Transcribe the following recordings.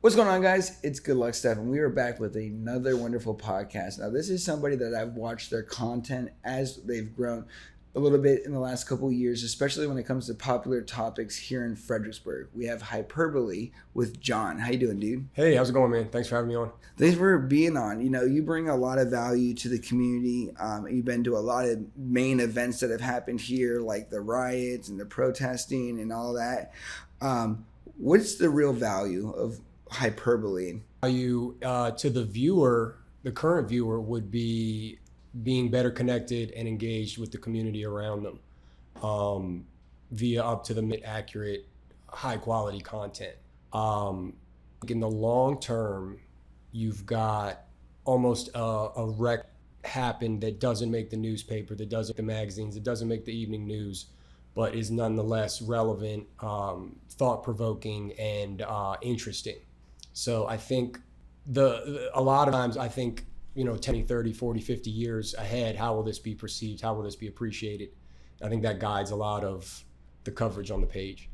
What's going on, guys? It's Good Luck Steph, and we are back with another wonderful podcast. Now, this is somebody that I've watched their content as they've grown a little bit in the last couple of years, especially when it comes to popular topics here in Fredericksburg. We have Hyperbole with John. How you doing, dude? Hey, how's it going, man? Thanks for having me on. Thanks for being on. You know, you bring a lot of value to the community. You've been to a lot of main events that have happened here, like the riots and the protesting and all that. What's the real value of Hyperbole? Value to the viewer, the current viewer, would be being better connected and engaged with the community around them via up to the accurate, high quality content. In the long term, you've got almost a wreck happen that doesn't make the newspaper, that doesn't make the magazines, it doesn't make the evening news, but is nonetheless relevant, thought-provoking, and interesting. So I think a lot of times I think, 10, 30, 40, 50 years ahead, how will this be perceived? How will this be appreciated? I think that guides a lot of the coverage on the page,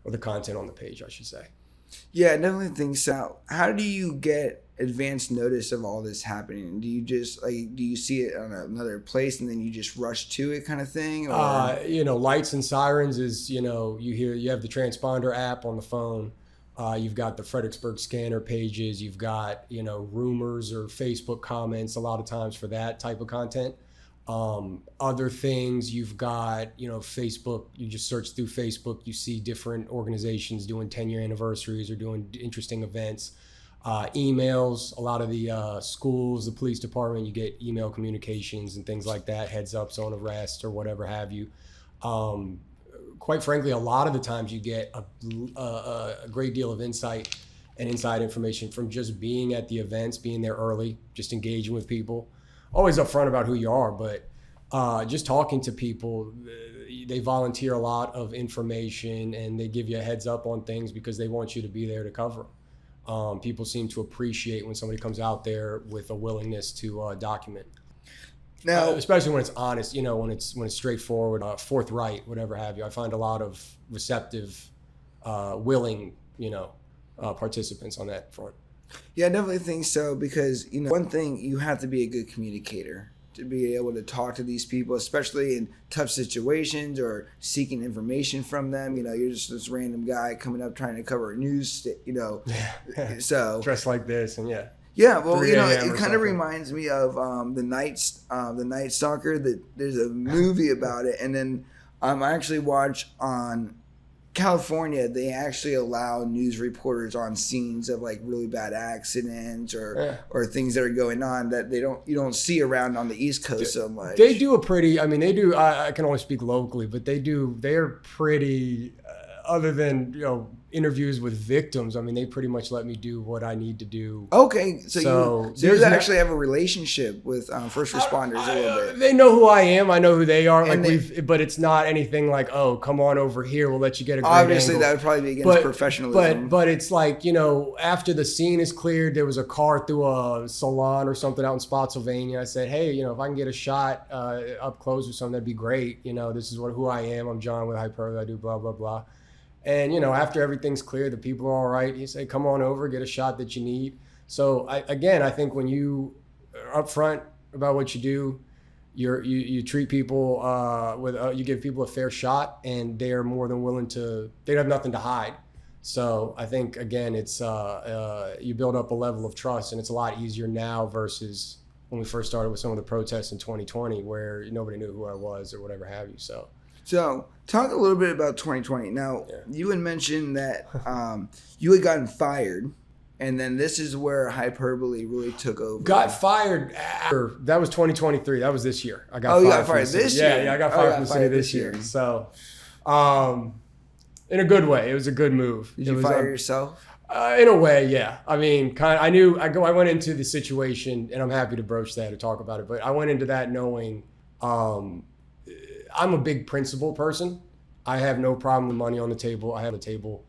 or the content on the page, I should say. Yeah, I definitely think so. How do you get advance notice of all this happening? Do you just do you see it on another place and then you just rush to it, kind of thing? Or? Lights and sirens is, you have the transponder app on the phone. You've got the Fredericksburg scanner pages. You've got, rumors or Facebook comments a lot of times for that type of content. Other things, you've got, Facebook. You just search through Facebook. You see different organizations doing 10-year anniversaries or doing interesting events. Emails, a lot of the schools, the police department, you get email communications and things like that, heads ups on arrest or whatever have you. Quite frankly, a lot of the times you get a great deal of insight and inside information from just being at the events, being there early, just engaging with people. Always upfront about who you are, but just talking to people. They volunteer a lot of information and they give you a heads up on things because they want you to be there to cover them. People seem to appreciate when somebody comes out there with a willingness to document. Now, especially when it's honest, when it's straightforward, forthright, whatever have you. I find a lot of receptive, willing, participants on that front. Yeah, I definitely think so because, one thing, you have to be a good communicator to be able to talk to these people, especially in tough situations or seeking information from them. You're just this random guy coming up trying to cover a news, so dressed like this and yeah. Yeah, well, it kind of reminds me of the Night Stalker. There's a movie about it, and then I actually watch on California. They actually allow news reporters on scenes of like really bad accidents or things that are going on that you don't see around on the East Coast so much. They do they do. I can only speak locally, but they are pretty. Other than interviews with victims, they pretty much let me do what I need to do. Okay, so you actually have a relationship with first responders a little bit. They know who I am. I know who they are. But it's not anything like, oh, come on over here. We'll let you get a great Obviously, angle. that would probably be against professionalism. But it's like, after the scene is cleared, there was a car through a salon or something out in Spotsylvania. I said, hey, if I can get a shot up close or something, that'd be great. This is who I am. I'm John with Hyperbole. I do blah blah blah. And, after everything's clear, the people are all right. You say, come on over, get a shot that you need. So, I think when you are upfront about what you do, you treat people you give people a fair shot, and they're more than willing to. They have nothing to hide. So, I think again, it's you build up a level of trust, and it's a lot easier now versus when we first started with some of the protests in 2020, where nobody knew who I was or whatever have you. So talk a little bit about 2020. Now, You had mentioned that you had gotten fired, and then this is where Hyperbole really took over. Got fired after, that was 2023. That was this year. You got fired this year? Yeah, I got fired from the city this year. So, in a good way. It was a good move. Did you fire yourself? In a way, yeah. I went into the situation, and I'm happy to broach that or talk about it, but I went into that knowing I'm a big principle person. I have no problem with money on the table. I have a table.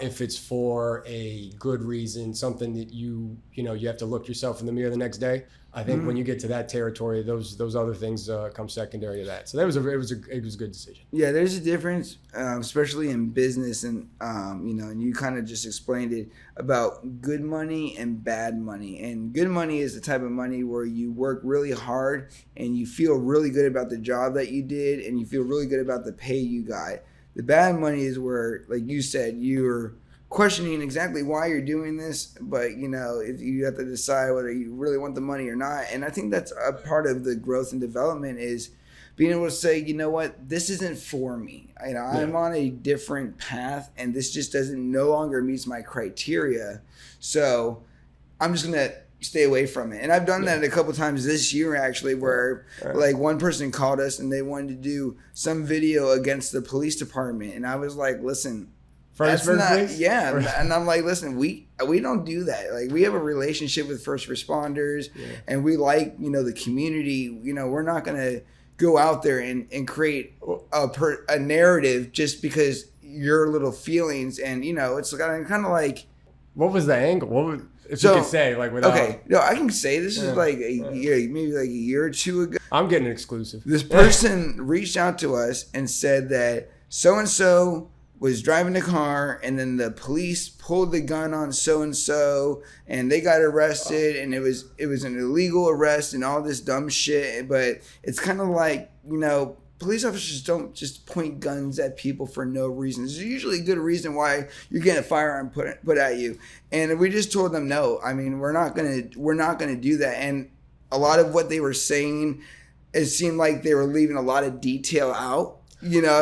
If it's for a good reason, something that you have to look yourself in the mirror the next day. I think when you get to that territory, those other things come secondary to that. So it was a good decision. Yeah, there's a difference, especially in business, and and you kind of just explained it about good money and bad money. And good money is the type of money where you work really hard and you feel really good about the job that you did, and you feel really good about the pay you got. The bad money is where, like you said, you're questioning exactly why you're doing this, but if you have to decide whether you really want the money or not. And I think that's a part of the growth and development, is being able to say, you know what, this isn't for me. I'm on a different path, and this just no longer meets my criteria. So I'm just gonna stay away from it. And I've done that a couple times this year, actually, where like one person called us and they wanted to do some video against the police department, and I was like, listen, Fredericksburg police? Yeah. And I'm like, listen, we don't do that. Like, we have a relationship with first responders, and we like, the community. We're not going to go out there and create a narrative just because your little feelings. And, it's kind of like. What was the angle? If you could say, like, without. Okay. No, I can say this is like a year, maybe like a year or two ago. I'm getting an exclusive. This person reached out to us and said that so-and-so was driving the car, and then the police pulled the gun on so-and-so, and they got arrested, and it was an illegal arrest and all this dumb shit. But it's kind of like, police officers don't just point guns at people for no reason. There's usually a good reason why you're getting a firearm put at you. And we just told them, no, we're not gonna do that. And a lot of what they were saying, it seemed like they were leaving a lot of detail out,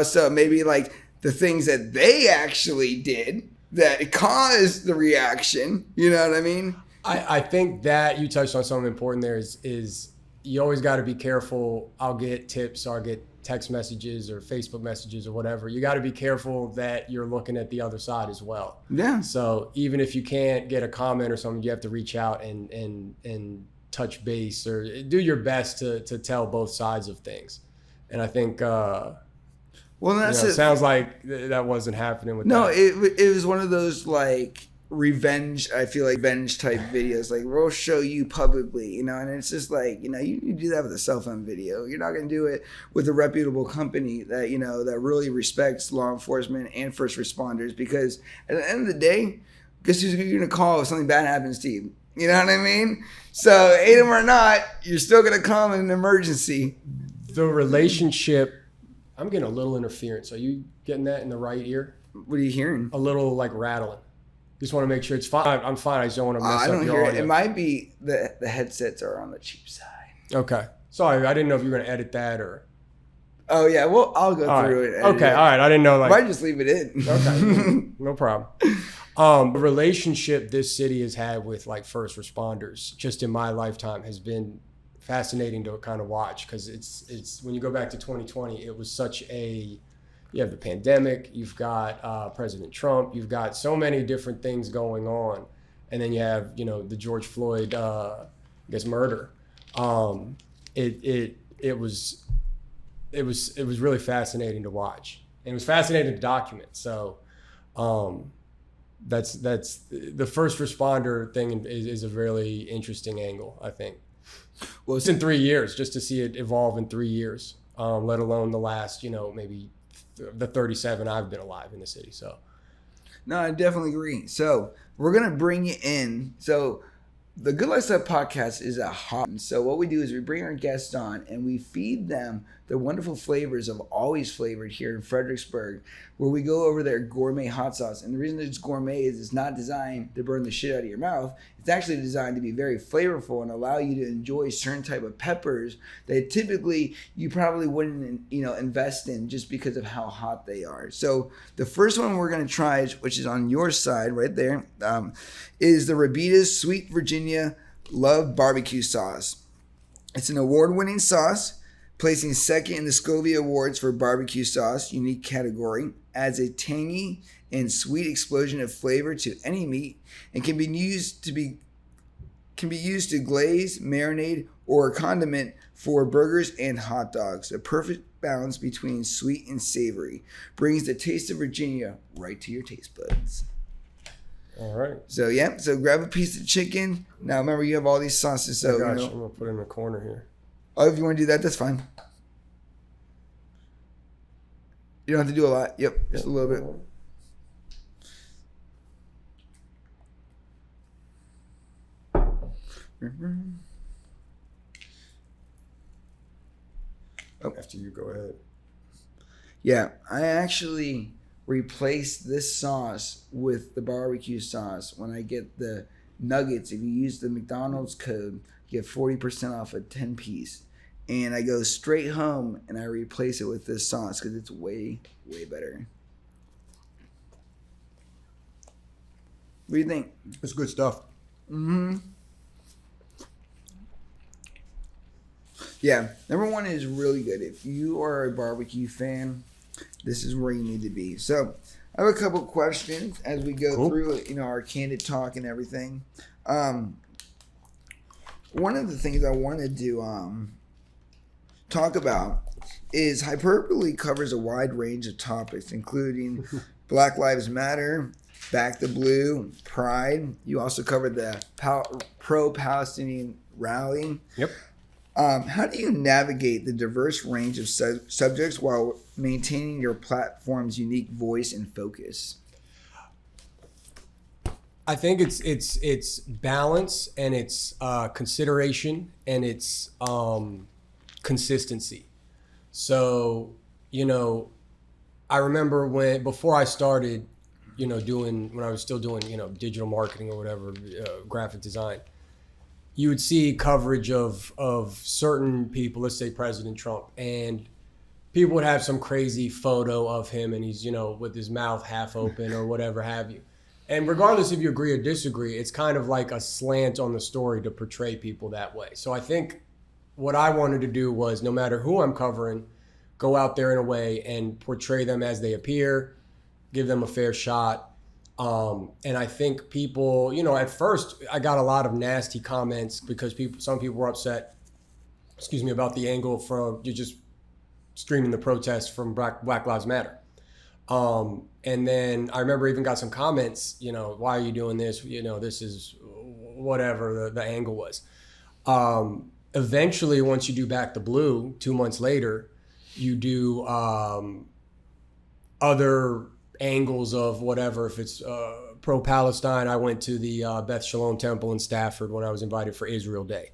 so maybe like the things that they actually did that caused the reaction, you know what I mean? I think that you touched on something important there is you always got to be careful. I'll get tips, or I'll get text messages or Facebook messages or whatever. You got to be careful that you're looking at the other side as well. Yeah. So even if you can't get a comment or something, you have to reach out and touch base, or do your best to tell both sides of things. And I think, that's it. Sounds like that wasn't happening with that. No, it was one of those like revenge type videos, like we'll show you publicly, and it's just like, you do that with a cell phone video. You're not going to do it with a reputable company that that really respects law enforcement and first responders, because at the end of the day, guess who's going to call if something bad happens to you? You know what I mean? So ate them or not, you're still going to call in an emergency. The relationship, I'm getting a little interference. Are you getting that in the right ear? What are you hearing? A little like rattling. Just want to make sure it's fine. I'm fine. I just don't want to mess up your audio. I don't hear it. It might be the headsets are on the cheap side. Okay. Sorry, I didn't know if you were going to edit that or. Oh yeah, well I'll go through it. Okay, all right. I didn't know. Might just leave it in. Okay, no problem. The relationship this city has had with like first responders, just in my lifetime, has been fascinating to kind of watch, because it's when you go back to 2020, it was such a. You have the pandemic, you've got President Trump, you've got so many different things going on, and then you have the George Floyd murder. It was really fascinating to watch, and it was fascinating to document. So that's the first responder thing is a really interesting angle, I think. Well, it's in 3 years, just to see it evolve in 3 years, let alone the last maybe the 37 I've been alive in the city. So no, I definitely agree. So we're gonna bring you in. So the Good Lifestyle Podcast is a hot. So what we do is we bring our guests on and we feed them the wonderful flavors of Always Flavored here in Fredericksburg, where we go over their gourmet hot sauce. And the reason it's gourmet is it's not designed to burn the shit out of your mouth. It's actually designed to be very flavorful and allow you to enjoy certain type of peppers that typically you probably wouldn't, invest in just because of how hot they are. So the first one we're going to try, which is on your side right there, is the Rabita's Sweet Virginia Love Barbecue Sauce. It's an award-winning sauce, placing second in the Scovia Awards for barbecue sauce, unique category, adds a tangy and sweet explosion of flavor to any meat, and can be used to be can be used to glaze, marinade, or condiment for burgers and hot dogs. A perfect balance between sweet and savory brings the taste of Virginia right to your taste buds. All right. So so grab a piece of chicken. Now remember, you have all these sauces. So I'm gonna put it in the corner here. Oh, if you want to do that, that's fine. You don't have to do a lot. Yep, just a little bit. Oh. After you, go ahead. Yeah, I actually replaced this sauce with the barbecue sauce when I get the nuggets. If you use the McDonald's code, you get 40% off a 10-piece. And I go straight home and I replace it with this sauce because it's way, way better. What do you think? It's good stuff. Mm-hmm. Yeah, number one is really good. If you are a barbecue fan, this is where you need to be. So I have a couple questions as we go through, our candid talk and everything. One of the things I wanted to talk about is Hyperbole covers a wide range of topics, including Black Lives Matter, Back the Blue, Pride. You also covered the pro-Palestinian rally. Yep. How do you navigate the diverse range of subjects while maintaining your platform's unique voice and focus? I think it's balance, and it's consideration, and it's consistency. So, I remember before I started, when I was still doing, digital marketing or whatever, graphic design, you would see coverage of certain people, let's say President Trump, and people would have some crazy photo of him and he's, with his mouth half open or whatever have you. And regardless if you agree or disagree, it's kind of like a slant on the story to portray people that way. So I think what I wanted to do was, no matter who I'm covering, go out there in a way and portray them as they appear, give them a fair shot. And I think people, at first I got a lot of nasty comments because some people were upset, about the angle from you just streaming the protests from Black Lives Matter. And then I remember even got some comments, why are you doing this? This is whatever the angle was. Eventually, once you do Back the Blue, 2 months later, you do other angles of whatever. If it's pro-Palestine, I went to the Beth Shalom Temple in Stafford when I was invited for Israel Day.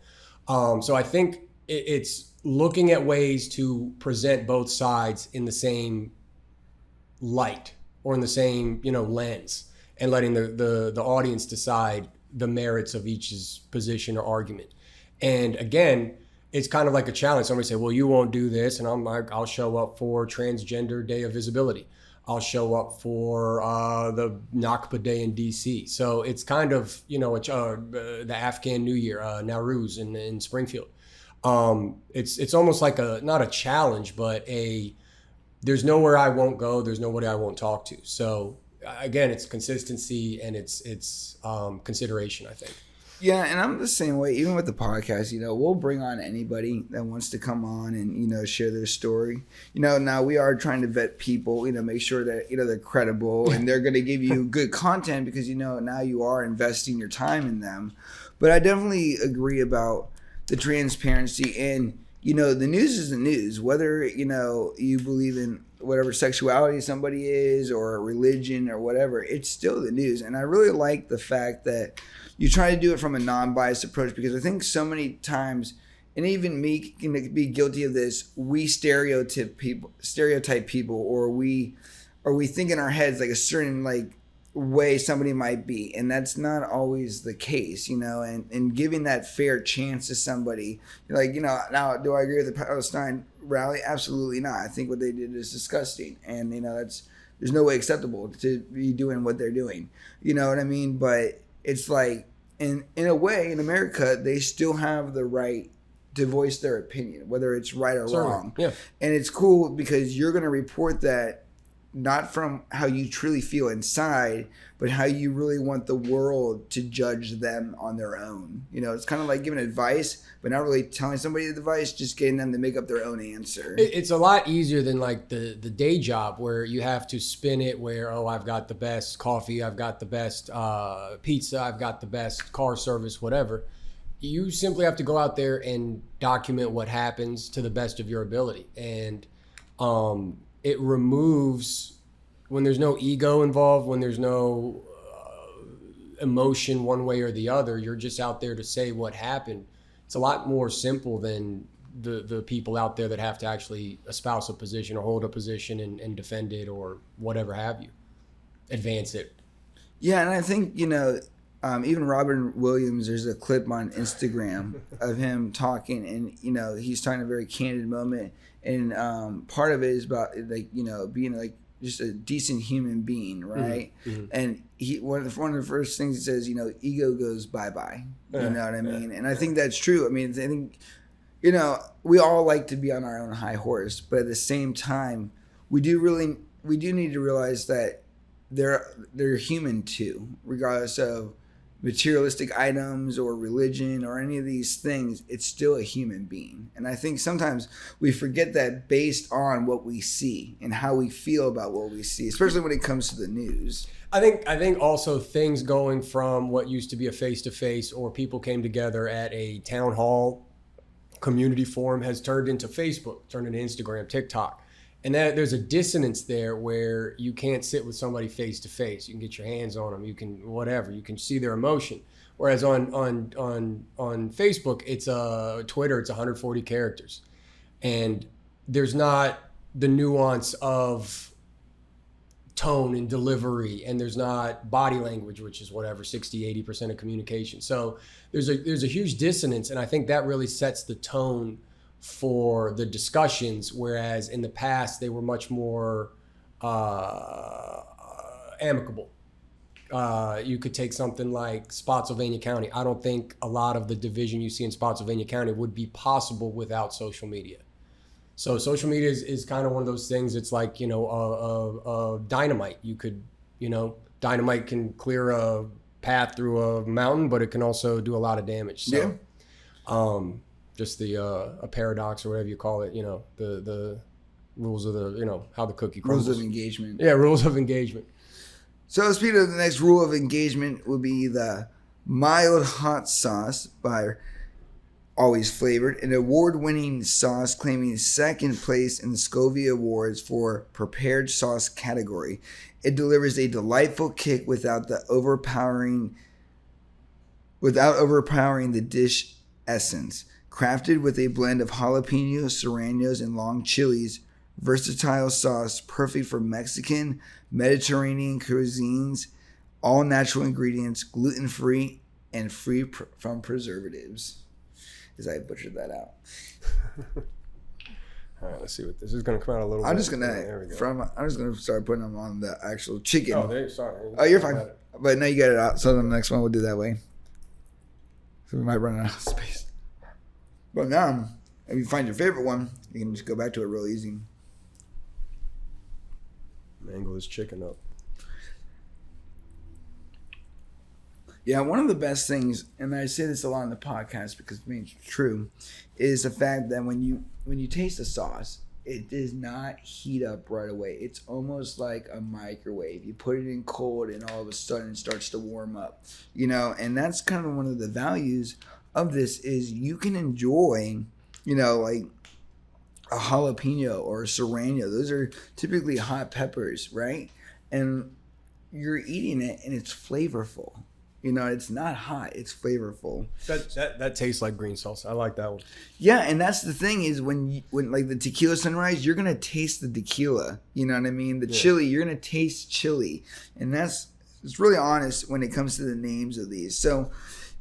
So I think it's looking at ways to present both sides in the same light or in the same lens, and letting the audience decide the merits of each's position or argument. And again, it's kind of like a challenge. Somebody say, well, you won't do this. And I'm like, I'll show up for Transgender Day of Visibility. I'll show up for the Nakba Day in DC. So it's kind of, the Afghan New Year, Nowruz in Springfield. It's almost like not a challenge, but there's nowhere I won't go. There's nobody I won't talk to. So again, it's consistency and it's consideration, I think. Yeah, and I'm the same way. Even with the podcast, we'll bring on anybody that wants to come on and share their story. Now we are trying to vet people, make sure that they're credible and they're going to give you good content because now you are investing your time in them. But I definitely agree about the transparency, and the news is the news. Whether you believe in whatever sexuality somebody is or religion or whatever, it's still the news. And I really like the fact that you try to do it from a non-biased approach, because I think so many times, and even me can be guilty of this, we stereotype people, or we think in our heads like a certain way somebody might be, and that's not always the case, and giving that fair chance to somebody, now do I agree with the Palestine rally? Absolutely not. I think what they did is disgusting, and there's no way acceptable to be doing what they're doing, you know what I mean? But it's like, in a way, in America, they still have the right to voice their opinion, whether it's right or wrong. Yeah. And it's cool because you're going to report that not from how you truly feel inside, but how you really want the world to judge them on their own. You know, it's kind of like giving advice, but not really telling somebody the advice, just getting them to make up their own answer. It's a lot easier than like the day job where you have to spin it where, oh, I've got the best coffee, I've got the best pizza, I've got the best car service, whatever. You simply have to go out there and document what happens to the best of your ability. And it removes, when there's no ego involved, when there's no emotion one way or the other, you're just out there to say what happened. It's a lot more simple than the people out there that have to actually espouse a position or hold a position and defend it or whatever have you, advance it. Yeah, and I think, you know, even Robin Williams, there's a clip on Instagram of him talking, and, you know, he's talking a very candid moment. And part of it is about, like, you know, being like just a decent human being, right? Mm-hmm. And one of the first things he says, you know, ego goes bye-bye. You know what I mean? And I think that's true. I mean, I think, you know, we all like to be on our own high horse, but at the same time, we do need to realize that they're human too, regardless of materialistic items or religion or any of these things. It's still a human being. And I think sometimes we forget that based on what we see and how we feel about what we see, especially when it comes to the news. I think also things going from what used to be a face-to-face or people came together at a town hall community forum has turned into Facebook, turned into Instagram, TikTok. And that there's a dissonance there where you can't sit with somebody face to face. You can get your hands on them. You can whatever. You can see their emotion. Whereas on Facebook, it's Twitter. It's 140 characters, and there's not the nuance of tone and delivery, and there's not body language, which is whatever 60-80% of communication. So there's a huge dissonance, and I think that really sets the tone for the discussions, whereas in the past they were much more amicable. You could take something like Spotsylvania County. I don't think a lot of the division you see in Spotsylvania County would be possible without social media. So social media is kind of one of those things. It's like, you know, dynamite. You could, you know, dynamite can clear a path through a mountain, but it can also do a lot of damage. So, yeah. Just a paradox or whatever you call it, you know, the rules of the, you know, how the cookie crumbles. Rules of engagement. Yeah, rules of engagement. So speaking of the next rule of engagement would be the mild hot sauce by Always Flavored, an award-winning sauce claiming second place in the Scovie Awards for prepared sauce category. It delivers a delightful kick without overpowering the dish essence. Crafted with a blend of jalapenos, serranos, and long chilies, versatile sauce perfect for Mexican, Mediterranean cuisines, all natural ingredients, gluten-free, and free from preservatives. As I butchered that out. All right, let's see what this is going to come out a little. I'm just gonna start putting them on the actual chicken. Oh, sorry. Oh, you're fine. But now you get it out. So the next one we'll do that way. So we might run out of space. But now, if you find your favorite one, you can just go back to it real easy. Mangle this chicken up. Yeah, one of the best things, and I say this a lot in the podcast because to me it's true, is the fact that when you taste the sauce, it does not heat up right away. It's almost like a microwave. You put it in cold and all of a sudden it starts to warm up. You know, and that's kind of one of the values of this is you can enjoy, you know, like a jalapeno or a serrano. Those are typically hot peppers, right? And you're eating it and it's flavorful. You know, it's not hot, it's flavorful. That tastes like green sauce. I like that one. Yeah, and that's the thing is when like the tequila sunrise, you're gonna taste the tequila. You know what I mean? The chili, you're gonna taste chili. And it's really honest when it comes to the names of these. So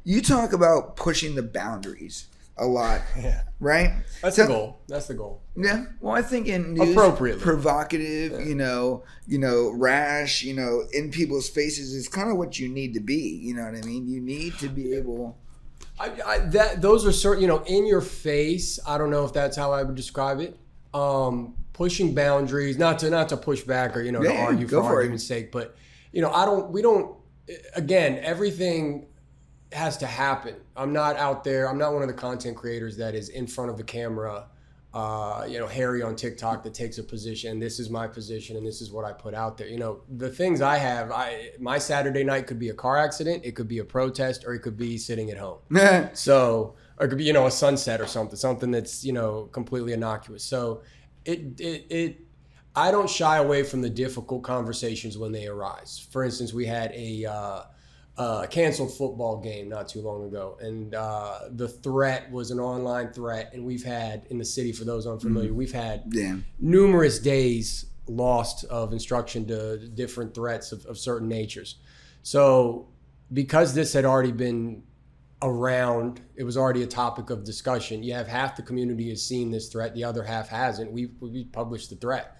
you talk about pushing the boundaries a lot, right? That's the goal. That's the goal. Yeah. Well, I think in news, appropriately provocative, you know, rash, you know, in people's faces is kind of what you need to be. You know what I mean? You need to be able. Those are certain, you know, in your face. I don't know if that's how I would describe it. pushing boundaries, not to push back or, to argue for argument's sake, but, again, everything has to happen. I'm not out there. I'm not one of the content creators that is in front of the camera, Harry on TikTok that takes a position. This is my position and this is what I put out there. The things I have, my Saturday night could be a car accident. It could be a protest, or it could be sitting at home. So, or it could be, a sunset or something that's, completely innocuous. So I don't shy away from the difficult conversations when they arise. For instance, we had a canceled football game not too long ago, and the threat was an online threat, and we've had in the city, for those unfamiliar, we've had numerous days lost of instruction to different threats of certain natures. So because this had already been around, it was already a topic of discussion. You have half the community has seen this threat, the other half hasn't. We published the threat.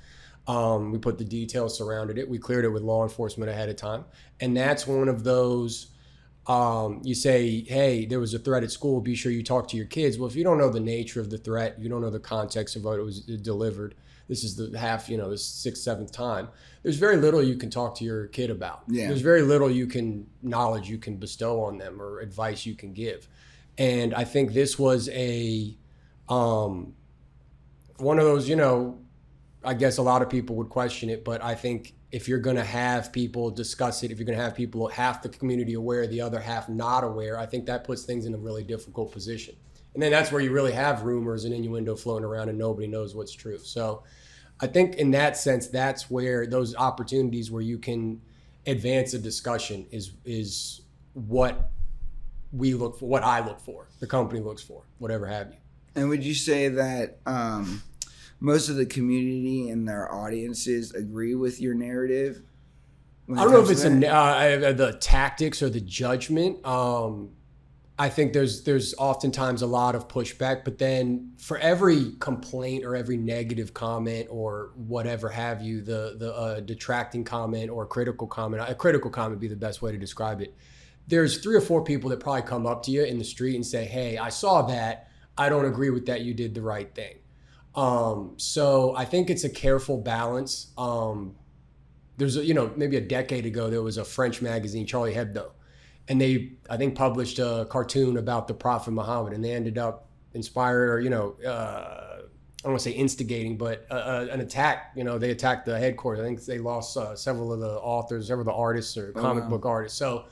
We put the details surrounded it. We cleared it with law enforcement ahead of time. And that's one of those, you say, hey, there was a threat at school, be sure you talk to your kids. Well, if you don't know the nature of the threat, you don't know the context of what it was delivered, this is the the sixth, seventh time, there's very little you can talk to your kid about. There's very little knowledge you can bestow on them or advice you can give. And I think this was one of those, I guess a lot of people would question it, but I think if you're going to have people discuss it, if you're going to have people, half the community aware, the other half not aware, I think that puts things in a really difficult position. And then that's where you really have rumors and innuendo floating around and nobody knows what's true. So I think in that sense, that's where those opportunities where you can advance a discussion is what we look for, what I look for, the company looks for, whatever have you. And would you say that most of the community and their audiences agree with your narrative? I don't know if it's the tactics or the judgment. I think there's oftentimes a lot of pushback, but then for every complaint or every negative comment or whatever have you, the detracting comment or a critical comment would be the best way to describe it. There's 3 or 4 people that probably come up to you in the street and say, hey, I saw that. I don't agree with that. You did the right thing. So I think it's a careful balance. There's maybe a decade ago, there was a French magazine, Charlie Hebdo, and they, I think, published a cartoon about the Prophet Muhammad, and they ended up inspired or, I don't want to say instigating, but an attack. They attacked the headquarters. I think they lost several of the authors, several of the artists or comic book artists. So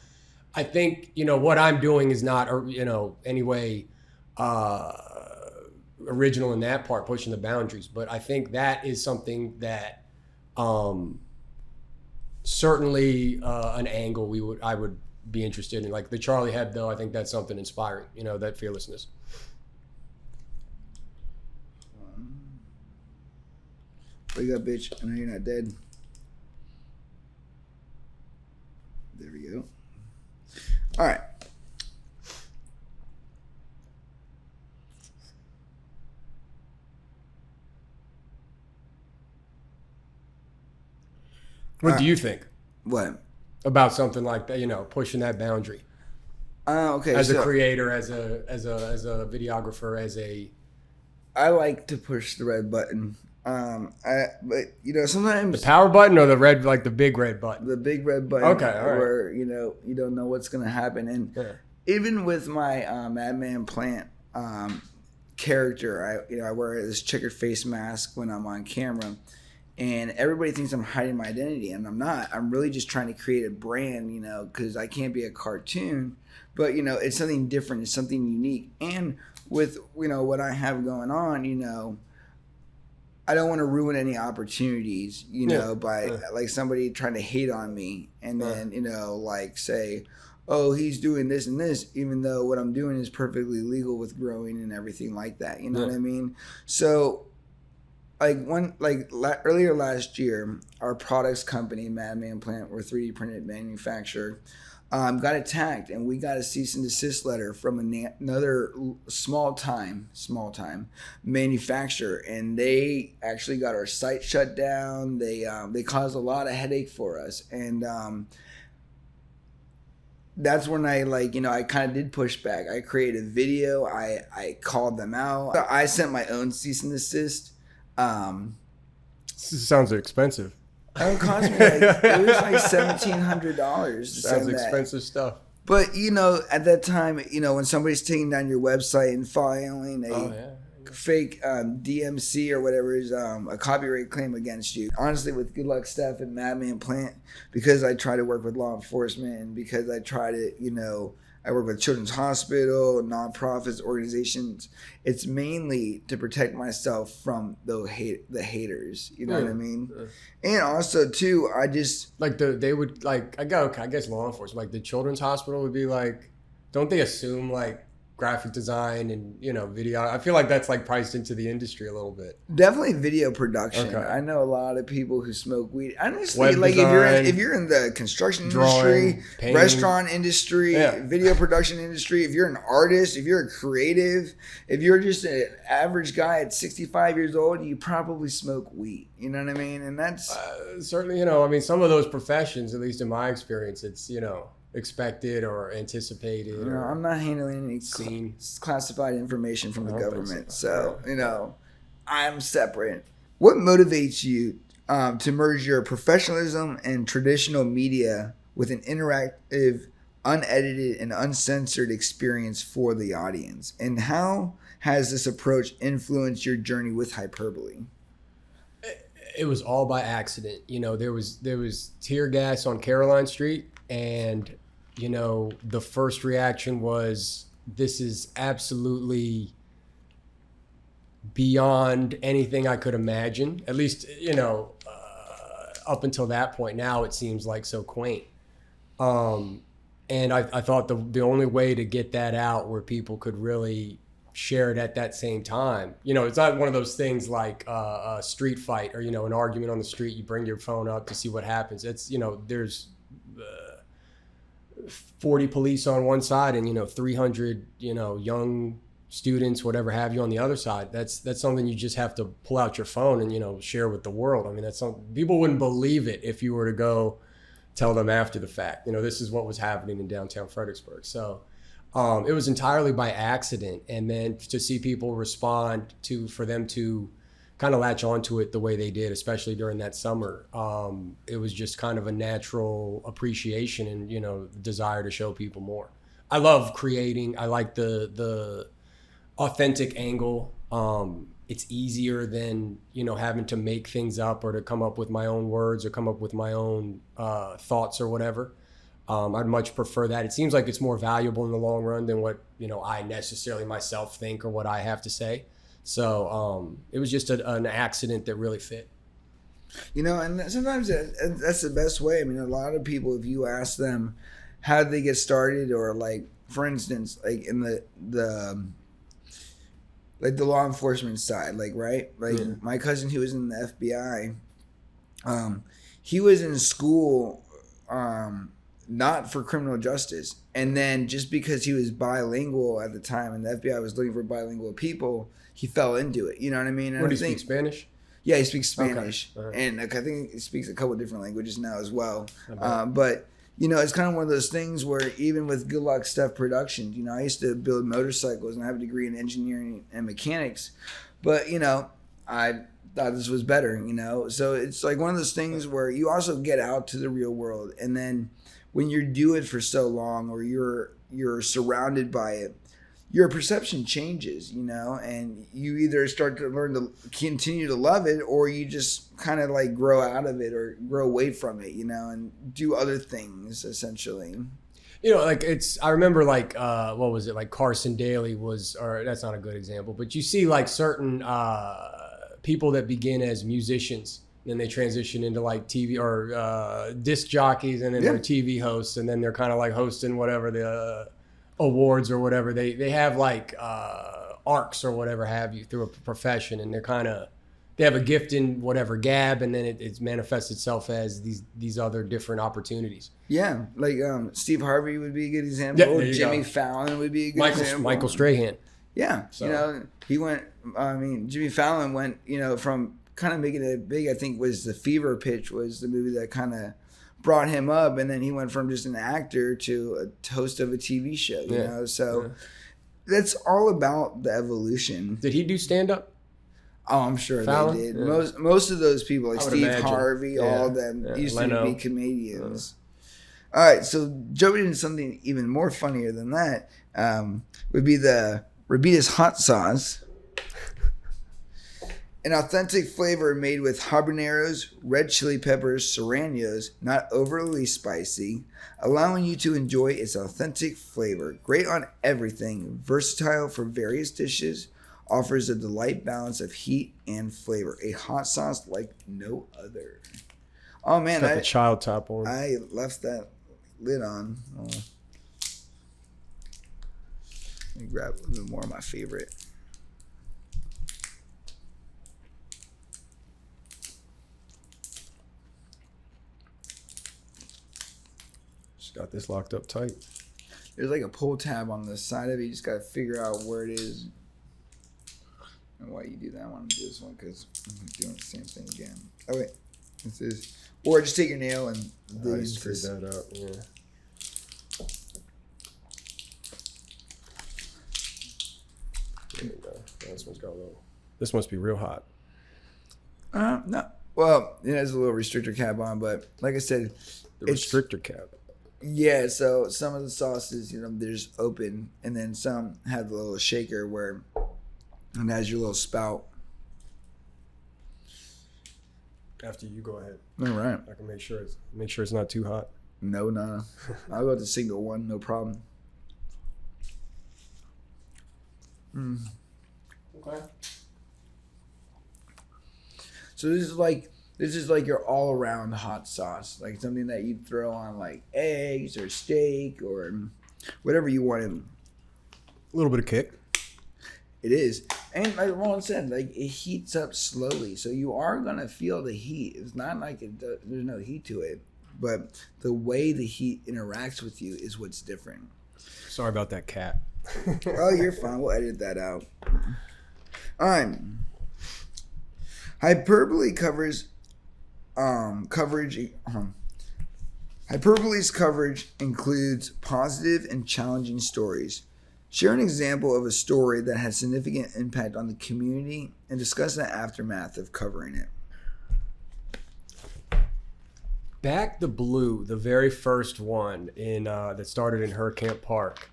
I think, what I'm doing is not, any way original in that part, pushing the boundaries. But I think that is something that certainly an angle I would be interested in. Like the Charlie Hebdo, I think that's something inspiring, that fearlessness. Wake up, bitch. I know you're not dead. There we go. All right. What do you think? What? About something like that, pushing that boundary. Okay. As a creator, as a videographer, I like to push the red button. But sometimes the power button or the red, like the big red button. The big red button. Okay, all right. Where you don't know what's gonna happen, and even with my Madman Plant character, I wear this checkered face mask when I'm on camera. And everybody thinks I'm hiding my identity, and I'm not. I'm really just trying to create a brand, because I can't be a cartoon. But, it's something different. It's something unique. And with, what I have going on, I don't want to ruin any opportunities, by like somebody trying to hate on me and then, say, oh, he's doing this and this, even though what I'm doing is perfectly legal with growing and everything like that. You know what I mean? So, earlier last year, our products company, Madman Plant, we're 3D printed manufacturer, got attacked, and we got a cease and desist letter from another small time manufacturer, and they actually got our site shut down. They caused a lot of headache for us, and that's when I kind of did push back. I created a video. I called them out. I sent my own cease and desist. Sounds expensive. It cost me it was like $1,700 to Sounds send expensive that. stuff. But at that time, when somebody's taking down your website and filing a fake DMC or whatever is a copyright claim against you. Honestly, with Good Luck Steph and Madman Plant, because I try to work with law enforcement and because I try to, I work with Children's Hospital, nonprofits, organizations. It's mainly to protect myself from the haters. You know what I mean? And also too, I just they would I guess law enforcement, like the Children's Hospital would be like, don't they assume like graphic design and video? I feel like that's like priced into the industry a little bit. Definitely video production. Okay. I know a lot of people who smoke weed. Honestly, Web like design, if you're in the construction drawing, industry, painting, restaurant industry, video production industry, if you're an artist, if you're a creative, if you're just an average guy at 65 years old, you probably smoke weed. You know what I mean? And that's certainly, I mean, some of those professions, at least in my experience, it's expected or anticipated. I'm not handling any classified information from the government. So, I'm separate. What motivates you to merge your professionalism and traditional media with an interactive, unedited, and uncensored experience for the audience? And how has this approach influenced your journey with Hyperbole? It was all by accident. There was tear gas on Caroline Street, and the first reaction was, this is absolutely beyond anything I could imagine. At least up until that point. Now it seems like so quaint. And I thought the only way to get that out where people could really share it at that same time. It's not one of those things like a street fight or, an argument on the street. You bring your phone up to see what happens. It's, there's 40 police on one side and, 300, young students, whatever have you, on the other side. That's something you just have to pull out your phone and, share with the world. I mean, that's something people wouldn't believe it if you were to go tell them after the fact. This is what was happening in downtown Fredericksburg. So it was entirely by accident. And then to see people respond for them to kind of latch onto it the way they did, especially during that summer, it was just kind of a natural appreciation and, desire to show people more. I love creating. I like the authentic angle. It's easier than, having to make things up or to come up with my own words or come up with my own thoughts or whatever. I'd much prefer that. It seems like it's more valuable in the long run than what, I necessarily myself think or what I have to say. So it was just an accident that really fit. And sometimes that's the best way. I mean, a lot of people, if you ask them how did they get started, or like, for instance, like in the law enforcement side, my cousin who was in the FBI, he was in school not for criminal justice, and then just because he was bilingual at the time and the FBI was looking for bilingual people, he fell into it. You know what I mean? And What, do you speak Spanish? Yeah, he speaks Spanish. Okay. Right. And I think he speaks a couple of different languages now as well. But it's kind of one of those things where even with Good Luck Steph Productions, I used to build motorcycles and I have a degree in engineering and mechanics. But, I thought this was better, So it's like one of those things where you also get out to the real world. And then when you do it for so long, or you're surrounded by it, your perception changes, and you either start to learn to continue to love it, or you just kind of like grow out of it or grow away from it, and do other things essentially. I remember what was it? Like Carson Daly was, or that's not a good example, but you see like certain people that begin as musicians, then they transition into like TV or disc jockeys, and then they're TV hosts, and then they're kind of like hosting whatever the awards or whatever. They have like arcs or whatever have you through a profession, and they have a gift in whatever gab, and then it manifests itself as these other different opportunities. Yeah, like Steve Harvey would be a good example. Yeah, Jimmy Fallon would be a good example. Michael Strahan. Yeah, so. He went. Jimmy Fallon went. From kind of making it big. I think was The Fever Pitch was the movie that kind of brought him up, and then he went from just an actor to a host of a TV show. So that's all about the evolution. Did he do stand up? Oh, I'm sure Fallon? they did. Yeah. Most of those people, like I would Steve imagine. Harvey, Yeah. all of them used Leno. to be comedians. All right, so jumping into something even more funnier than that would be the Rabita's hot sauce. An authentic flavor made with habaneros, red chili peppers, serranos, not overly spicy, allowing you to enjoy its authentic flavor. Great on everything, versatile for various dishes, offers a delightful balance of heat and flavor. A hot sauce like no other. Oh man, got the child top on. I left that lid on. Oh. Let me grab a little bit more of my favorite. Just got this locked up tight. There's like a pull tab on the side of it. You just gotta figure out where it is and why you do that. I want to do this one because I'm doing the same thing again. Oh wait, this is, or just take your nail and I screwed that up. Yeah. There we go. This one's got a little. This must be real hot. No. Well, it has a little restrictor cap on, but like I said, The restrictor cap. Yeah, so some of the sauces, they're just open, and then some have a little shaker where it has your little spout. After you go ahead. All right. I can make sure it's not too hot. No. I'll go with the single one, no problem. Okay. So this is like your all around hot sauce, like something that you throw on like eggs or steak or whatever you want. A little bit of kick. It is, and like Ron said, like it heats up slowly, so you are gonna feel the heat. It's not like there's no heat to it, but the way the heat interacts with you is what's different. Sorry about that cat. Oh, you're fine. We'll edit that out. All right. Hyperbole Hyperbole's coverage includes positive and challenging stories. Share an example of a story that had significant impact on the community and discuss the aftermath of covering it. Back the Blue, the very first one in that started in Hurricane Park,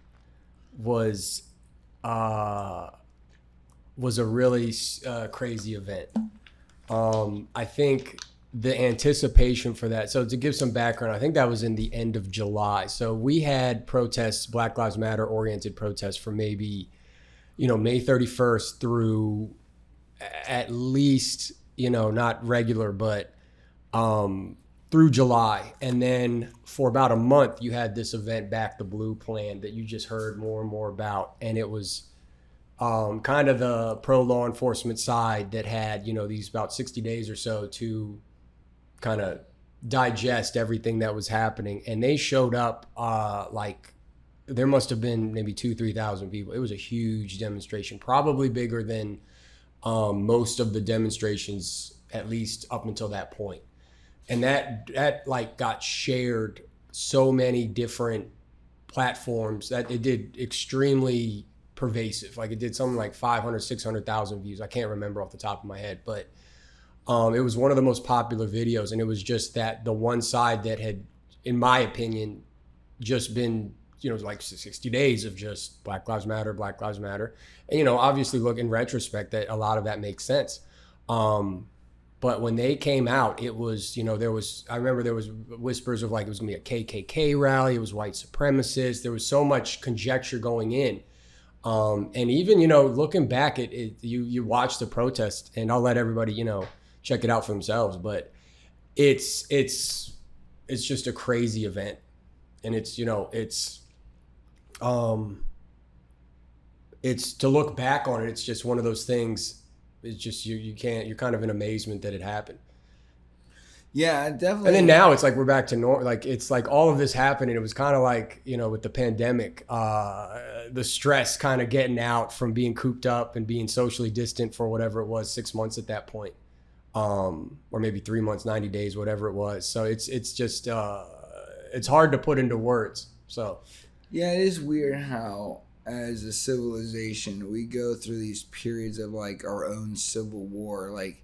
was a really crazy event. I think the anticipation for that. So to give some background, I think that was in the end of July. So we had protests, Black Lives Matter oriented protests for maybe, May 31st through at least, not regular, but through July. And then for about a month, you had this event, Back the Blue plan, that you just heard more and more about. And it was kind of the pro law enforcement side that had, these about 60 days or so to kind of digest everything that was happening. And they showed up like there must have been maybe 2,000-3,000 people. It was a huge demonstration, probably bigger than most of the demonstrations, at least up until that point. And that like got shared so many different platforms that it did extremely pervasive. Like it did something like 500, 600,000 views. I can't remember off the top of my head, but it was one of the most popular videos. And it was just that the one side that had, in my opinion, just been, like 60 days of just Black Lives Matter, Black Lives Matter. And, obviously look in retrospect that a lot of that makes sense. But when they came out, it was, I remember there was whispers of like, it was gonna be a KKK rally. It was white supremacists. There was so much conjecture going in. And even, looking back at it, you watch the protest, and I'll let everybody, check it out for themselves, but it's just a crazy event. And it's to look back on it. It's just one of those things. It's just, you're kind of in amazement that it happened. Yeah, definitely. And then now it's like we're back to normal. Like it's like all of this happened, and it was kind of like, with the pandemic, the stress kind of getting out from being cooped up and being socially distant for whatever it was, 6 months at that point, or maybe 3 months, 90 days, whatever it was. So it's just it's hard to put into words. So yeah, it is weird how as a civilization, we go through these periods of like our own civil war. Like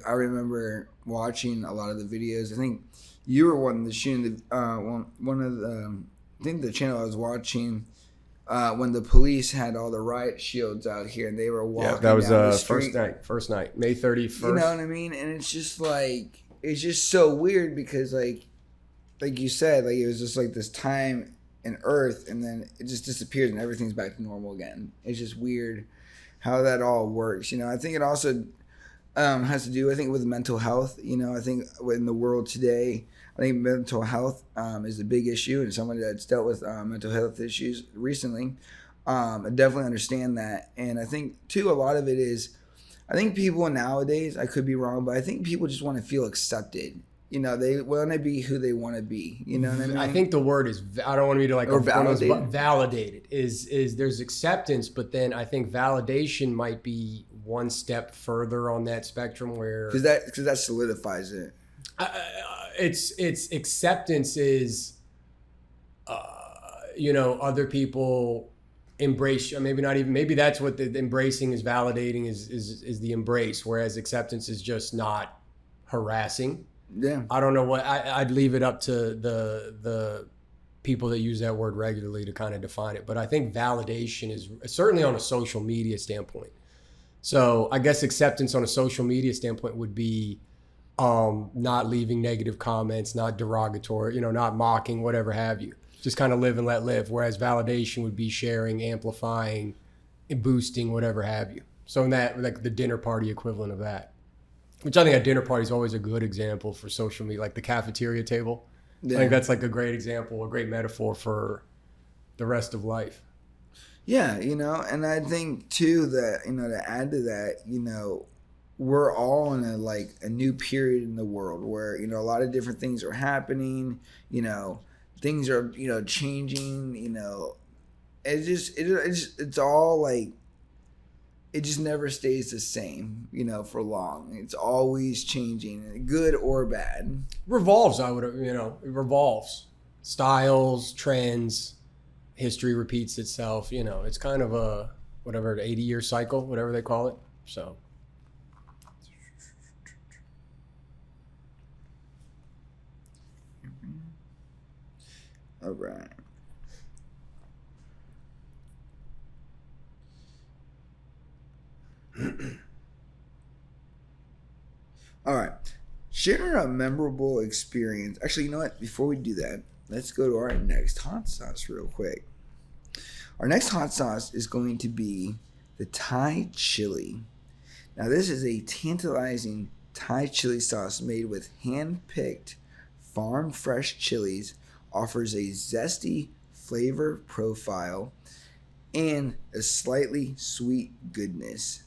I remember watching a lot of the videos. I think you were one of the shooting the one of the I think the channel I was watching when the police had all the riot shields out here and they were walking. Yeah, that was down the street. first night, May 31st. You know what I mean? And it's just like it's just so weird because like you said, like it was just like this time in Earth, and then it just disappears and everything's back to normal again. It's just weird how that all works. You know, I think it also has to do, I think, with mental health. You know, I think in the world today, I think mental health is a big issue, and someone that's dealt with mental health issues recently, I definitely understand that. And I think too, a lot of it is, I think people nowadays, I could be wrong, but I think people just want to feel accepted. You know, they want to be who they want to be. You know what I mean? I think the word is, I don't want to be like, or validated. Validated is there's acceptance, but then I think validation might be one step further on that spectrum where. Because that solidifies it. It's acceptance is, other people embrace, maybe that's what the embracing is. Validating is the embrace, whereas acceptance is just not harassing. Yeah, I don't know what I'd leave it up to the people that use that word regularly to kind of define it. But I think validation is certainly on a social media standpoint. So I guess acceptance on a social media standpoint would be not leaving negative comments, not derogatory, not mocking, whatever have you. Just kind of live and let live. Whereas validation would be sharing, amplifying, boosting, whatever have you. So in that, like the dinner party equivalent of that. Which I think a dinner party is always a good example for social media, like the cafeteria table. Yeah. I think that's like a great example, a great metaphor for the rest of life. Yeah, and I think too that, to add to that, we're all in a new period in the world where, a lot of different things are happening, things are, changing, it's all like, it just never stays the same, for long. It's always changing, good or bad. Revolves, it revolves. Styles, trends, history repeats itself. It's kind of a, whatever, 80-year cycle, whatever they call it. So. All right. All right. Share a memorable experience. Actually, you know what? Before we do that, let's go to our next hot sauce real quick. Our next hot sauce is going to be the Thai chili. Now, this is a tantalizing Thai chili sauce made with hand-picked farm fresh chilies, offers a zesty flavor profile and a slightly sweet goodness.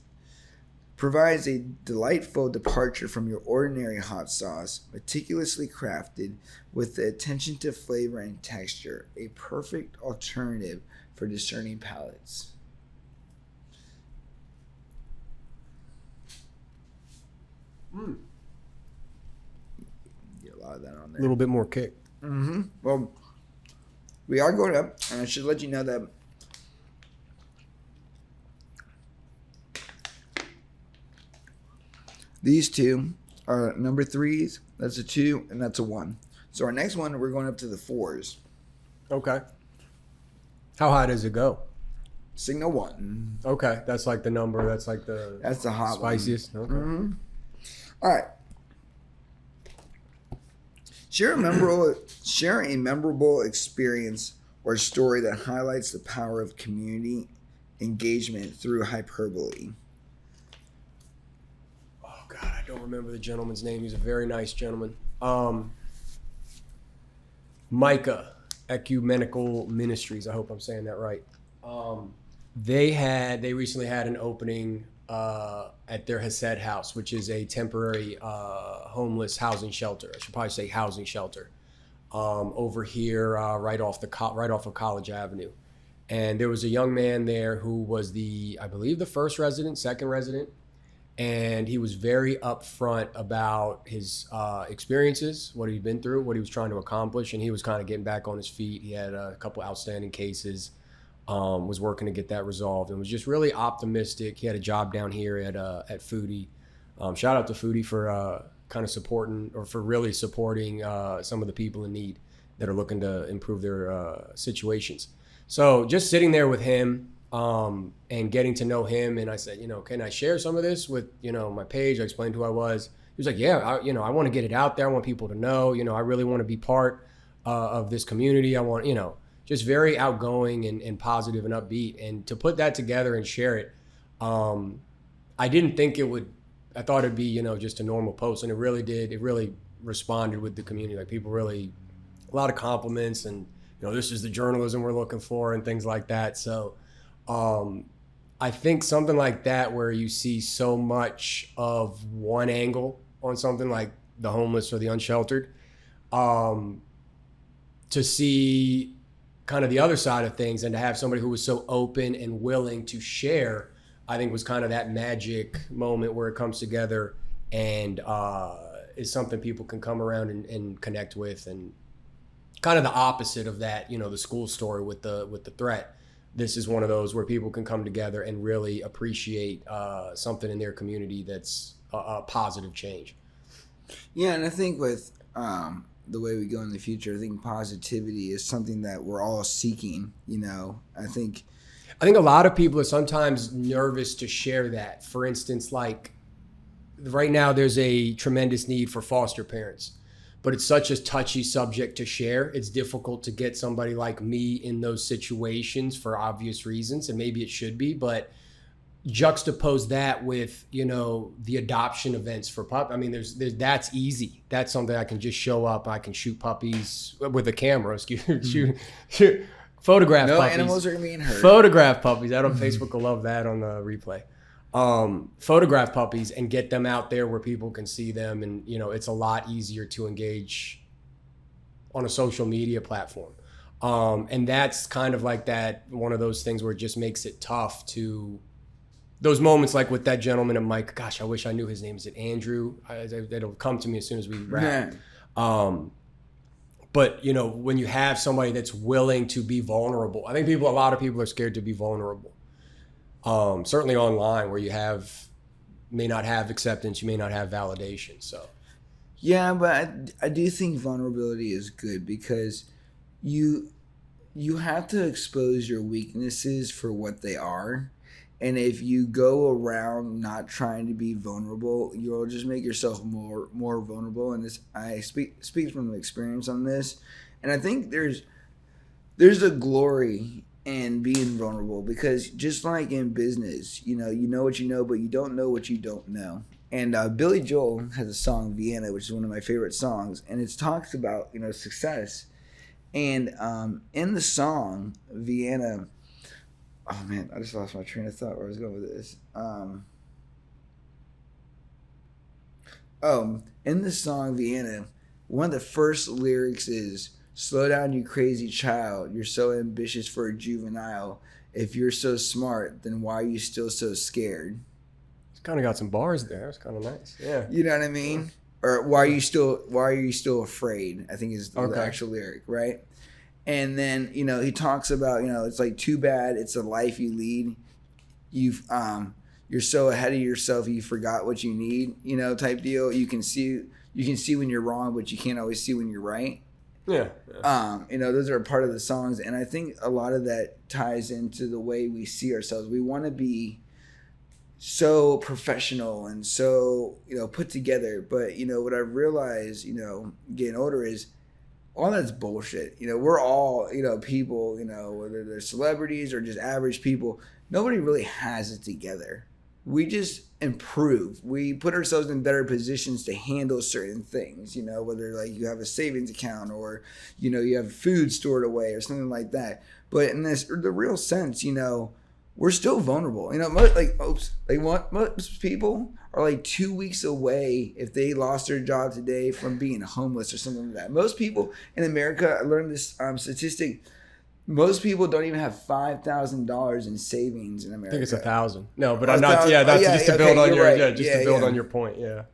Provides a delightful departure from your ordinary hot sauce, meticulously crafted with the attention to flavor and texture, a perfect alternative for discerning palates. Get a lot of that on there. A little bit more kick. Mm-hmm. Well, we are going up, and I should let you know that these two are number 3s. That's a 2, and that's a 1. So our next one, we're going up to the 4s. Okay. How high does it go? Signal 1. Okay, that's like the number. That's like that's the hot spiciest. One. Okay. Mm-hmm. All right. Share a memorable experience or story that highlights the power of community engagement through hyperbole. Oh God, I don't remember the gentleman's name. He's a very nice gentleman. Micah Ecumenical Ministries. I hope I'm saying that right. They recently had an opening at their Hased House, which is a temporary homeless housing shelter. I should probably say housing shelter over here, right off of College Avenue. And there was a young man there who was I believe the second resident, and he was very upfront about his experiences, what he'd been through, what he was trying to accomplish, and he was kind of getting back on his feet. He had a couple outstanding cases. was working to get that resolved and was just really optimistic. He had a job down here at Foodie. Shout out to Foodie for kind of supporting, or for really supporting some of the people in need that are looking to improve their situations. So just sitting there with him and getting to know him, and I said, can I share some of this with, my page? I explained who I was. He was like, yeah, I want to get it out there. I want people to know, I really want to be part of this community. I want, just very outgoing and positive and upbeat. And to put that together and share it, I didn't think it would, I thought it'd be, just a normal post. And it really did. It really responded with the community. Like people really, a lot of compliments and, this is the journalism we're looking for and things like that. So I think something like that, where you see so much of one angle on something like the homeless or the unsheltered, to see kind of the other side of things and to have somebody who was so open and willing to share, I think was kind of that magic moment where it comes together and is something people can come around and connect with. And kind of the opposite of that, the school story with the threat. This is one of those where people can come together and really appreciate something in their community that's a positive change. Yeah, and I think with the way we go in the future, I think positivity is something that we're all seeking. I think a lot of people are sometimes nervous to share that. For instance, like right now, there's a tremendous need for foster parents. But it's such a touchy subject to share. It's difficult to get somebody like me in those situations for obvious reasons, and maybe it should be. But juxtapose that with, the adoption events for pup. I mean, there's that's easy. That's something I can just show up. I can shoot puppies with a camera. Shoot, photograph no puppies. Animals are being hurt. Photograph puppies. I don't. Facebook will love that on the replay. Photograph puppies and get them out there where people can see them. And, it's a lot easier to engage on a social media platform. And that's kind of like that, one of those things where it just makes it tough to those moments, like with that gentleman and Mike, gosh, I wish I knew his name. Is it Andrew? It'll come to me as soon as we wrap. But, when you have somebody that's willing to be vulnerable, I think a lot of people are scared to be vulnerable. Certainly online, where you may not have acceptance, you may not have validation. So, yeah, but I do think vulnerability is good, because you have to expose your weaknesses for what they are, and if you go around not trying to be vulnerable, you'll just make yourself more vulnerable. And I speak from experience on this, and I think there's a glory and being vulnerable, because just like in business, you know what you know, but you don't know what you don't know. And Billy Joel has a song, Vienna, which is one of my favorite songs, and it talks about success. And in the song Vienna, oh man, I just lost my train of thought where I was going with this. In the song Vienna, one of the first lyrics is, "Slow down, you crazy child. You're so ambitious for a juvenile. If you're so smart, then why are you still so scared?" It's kind of got some bars there. It's kind of nice. Yeah. You know what I mean? Or why are you still afraid? I think is the actual lyric, right? And then, he talks about, it's like, too bad it's a life you lead. You're so ahead of yourself, you forgot what you need, type deal. You can see when you're wrong, but you can't always see when you're right. Yeah. Those are part of the songs, and I think a lot of that ties into the way we see ourselves. We want to be so professional and so put together, but what I realized getting older is all that's bullshit. We're all people, whether they're celebrities or just average people. Nobody really has it together. We just improve. We put ourselves in better positions to handle certain things, whether like you have a savings account or, you have food stored away or something like that. But in the real sense, we're still vulnerable. Most people are like 2 weeks away if they lost their job today from being homeless or something like that. Most people in America, I learned this statistic, most people don't even have $5,000 in savings in America. I think it's 1,000. No, but I'm not. Yeah, that's just to build on your. Right. Yeah, just to build on your point. Yeah,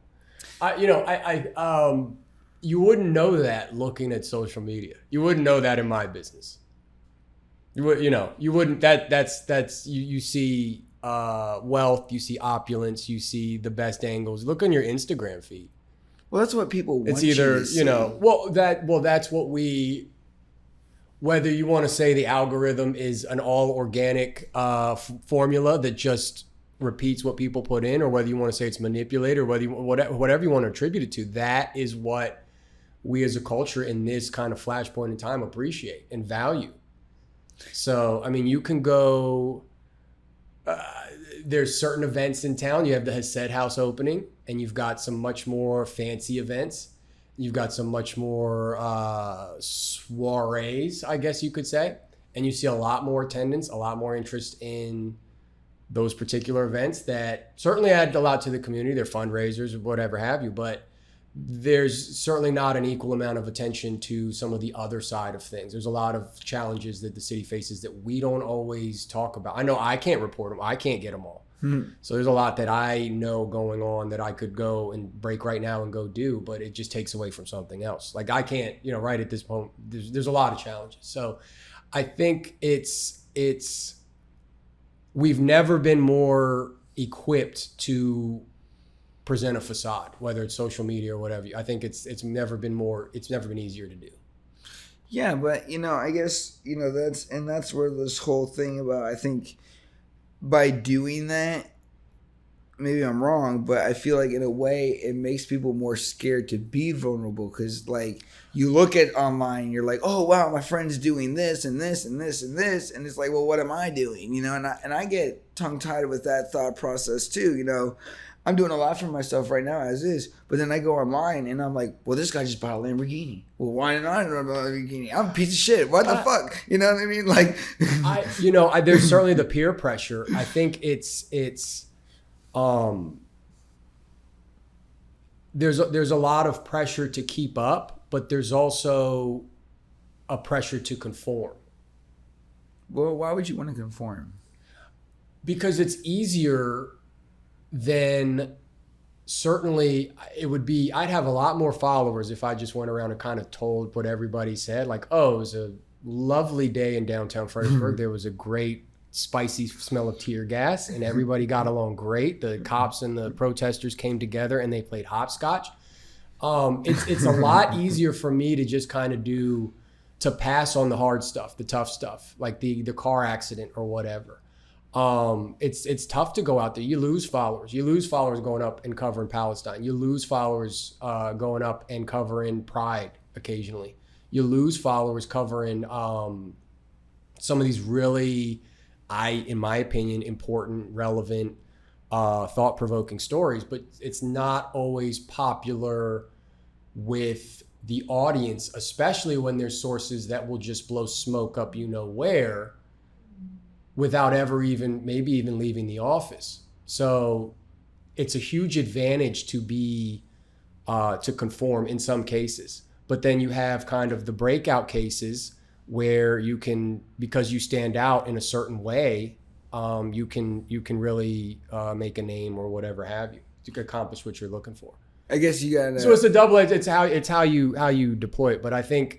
you wouldn't know that looking at social media. You wouldn't know that in my business. You wouldn't. That's you see wealth, you see opulence, you see the best angles. Look on your Instagram feed. Well, that's what people want. It's either you to see. That's what we. Whether you want to say the algorithm is an all organic formula that just repeats what people put in, or whether you want to say it's manipulated, or whatever you want to attribute it to, that is what we as a culture in this kind of flashpoint in time appreciate and value. So, I mean, you can go, there's certain events in town. You have the Hesed House opening, and you've got some much more fancy events. You've got some much more soirees, I guess you could say. And you see a lot more attendance, a lot more interest in those particular events that certainly add a lot to the community. They're fundraisers or whatever have you, but there's certainly not an equal amount of attention to some of the other side of things. There's a lot of challenges that the city faces that we don't always talk about. I know I can't report them. I can't get them all. So there's a lot that I know going on that I could go and break right now and go do, but it just takes away from something else. Like I can't, right at this point, there's a lot of challenges. So I think we've never been more equipped to present a facade, whether it's social media or whatever. I think it's never been easier to do. Yeah, but I guess that's where this whole thing about, I think by doing that, maybe I'm wrong, but I feel like in a way it makes people more scared to be vulnerable, because like you look at online, you're like, oh wow, my friend's doing this and this and this and this, and it's like, well, what am I doing? And I get tongue tied with that thought process too. I'm doing a lot for myself right now as is, but then I go online and I'm like, well, this guy just bought a Lamborghini. Well, why did I not buy a Lamborghini? I'm a piece of shit. What the fuck? You know what I mean? Like, there's certainly the peer pressure. I think there's a lot of pressure to keep up, but there's also a pressure to conform. Well, why would you want to conform? Because it's easier. Then certainly it would be, I'd have a lot more followers if I just went around and kind of told what everybody said. Like, oh, it was a lovely day in downtown Fredericksburg. There was a great spicy smell of tear gas and everybody got along great. The cops and the protesters came together and they played hopscotch. It's a lot easier for me to just kind of to pass on the hard stuff, the tough stuff, like the car accident or whatever. It's tough to go out there. You lose followers. You lose followers going up and covering Palestine. You lose followers going up and covering Pride occasionally. You lose followers covering some of these really, in my opinion, important, relevant, thought-provoking stories. But it's not always popular with the audience, especially when there's sources that will just blow smoke up where, without ever even leaving the office. So it's a huge advantage to conform in some cases. But then you have kind of the breakout cases where you can, because you stand out in a certain way, you can really make a name or whatever have you to accomplish what you're looking for. I guess you got. So it's a double-edged. It's how you deploy it. But I think,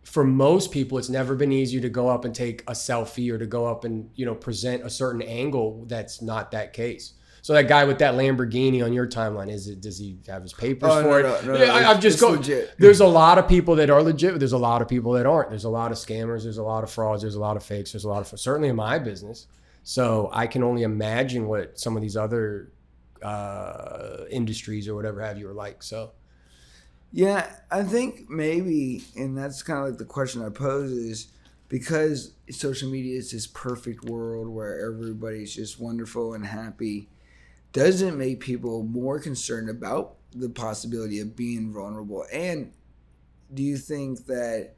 for most people, it's never been easier to go up and take a selfie or to go up and, present a certain angle that's not that case. So that guy with that Lamborghini on your timeline, does he have his papers for it? No, I'm just going. Legit. There's a lot of people that are legit. There's a lot of people that aren't. There's a lot of scammers. There's a lot of frauds. There's a lot of fakes. There's a lot of, certainly in my business. So I can only imagine what some of these other industries or whatever have you are like. So. Yeah, I think maybe, and that's kind of like the question I pose, is because social media is this perfect world where everybody's just wonderful and happy, does it make people more concerned about the possibility of being vulnerable? And do you think that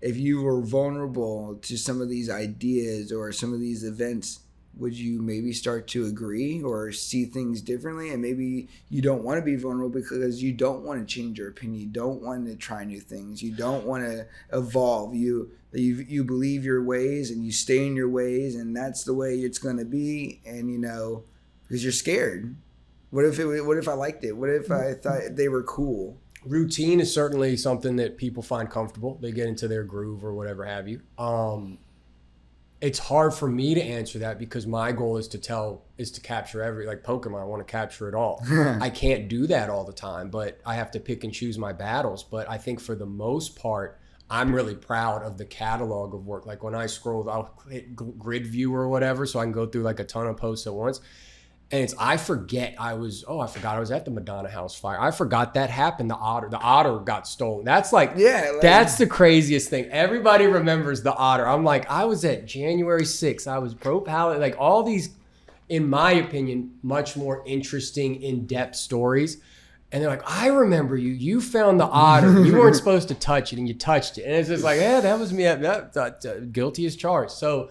if you were vulnerable to some of these ideas or some of these events, would you maybe start to agree or see things differently? And maybe you don't want to be vulnerable because you don't want to change your opinion. You don't want to try new things. You don't want to evolve. You believe your ways and you stay in your ways, and that's the way it's going to be. And, because you're scared. What if I liked it? What if I thought they were cool? Routine is certainly something that people find comfortable. They get into their groove or whatever have you. it's hard for me to answer that because my goal is to capture like Pokemon. I want to capture it all. I can't do that all the time, but I have to pick and choose my battles. But I think for the most part, I'm really proud of the catalog of work. Like when I scroll, I'll hit grid view or whatever, so I can go through like a ton of posts at once. And I forgot I was at the Madonna House fire. I forgot that happened. The otter got stolen. That's that's the craziest thing. Everybody remembers the otter. I'm like, I was at January 6th. I was pro palette, like all these, in my opinion, much more interesting, in-depth stories. And they're like, I remember you found the otter. You weren't supposed to touch it and you touched it. And it's just like, yeah, that was me. Guilty as charged. So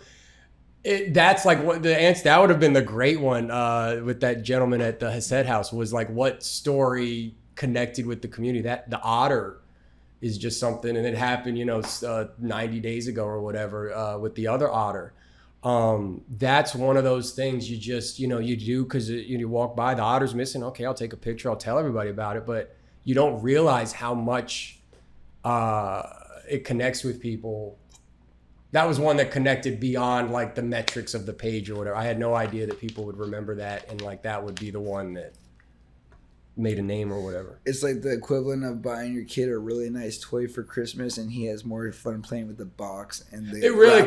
that's like what the answer. That would have been the great one with that gentleman at the Hassett House, was like, what story connected with the community? That the otter is just something, and it happened 90 days ago or whatever with the other otter. That's one of those things you just you do because you walk by, the otter's missing, okay, I'll take a picture, I'll tell everybody about it, but you don't realize how much it connects with people. That was one that connected beyond like the metrics of the page or whatever. I had no idea that people would remember that, and like that would be the one that made a name or whatever. It's like the equivalent of buying your kid a really nice toy for Christmas, and he has more fun playing with the box and the. It really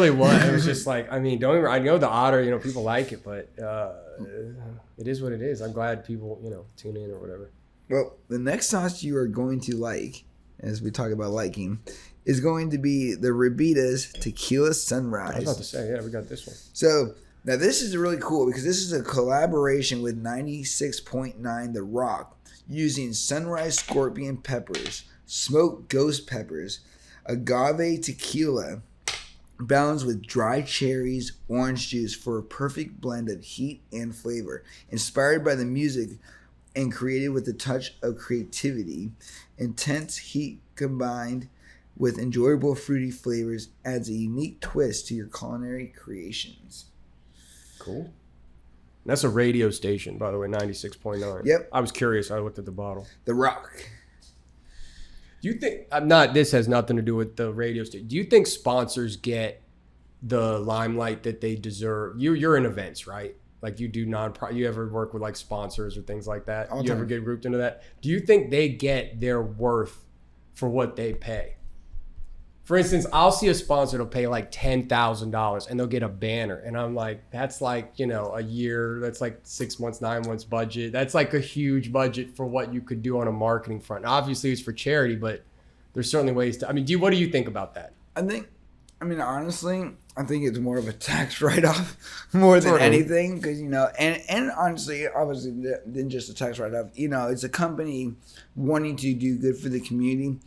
was. It was just like, I mean, I know the otter, people like it, but it is what it is. I'm glad people, tune in or whatever. Well, the next sauce you are going to like, as we talk about liking, is going to be the Rabita's Tequila Sunrise. I was about to say, yeah, we got this one. So now this is really cool because this is a collaboration with 96.9 The Rock, using Sunrise Scorpion peppers, smoked ghost peppers, agave tequila, balanced with dry cherries, orange juice for a perfect blend of heat and flavor. Inspired by the music and created with a touch of creativity, intense heat combined with enjoyable fruity flavors adds a unique twist to your culinary creations. Cool. That's a radio station, by the way, 96.9. Yep. I was curious. I looked at the bottle. The Rock. Do you think, this has nothing to do with the radio station. Do you think sponsors get the limelight that they deserve? You're in events, right? Like you do you ever work with like sponsors or things like that? All you time. Ever get grouped into that? Do you think they get their worth for what they pay? For instance, I'll see a sponsor that'll pay like $10,000 and they'll get a banner. And I'm like, that's like, a year, that's like 6 months, 9 months budget. That's like a huge budget for what you could do on a marketing front. Obviously it's for charity, but there's certainly ways to, what do you think about that? Honestly, I think it's more of a tax write-off more than anything. Because, and honestly, obviously than just a tax write-off, it's a company wanting to do good for the community.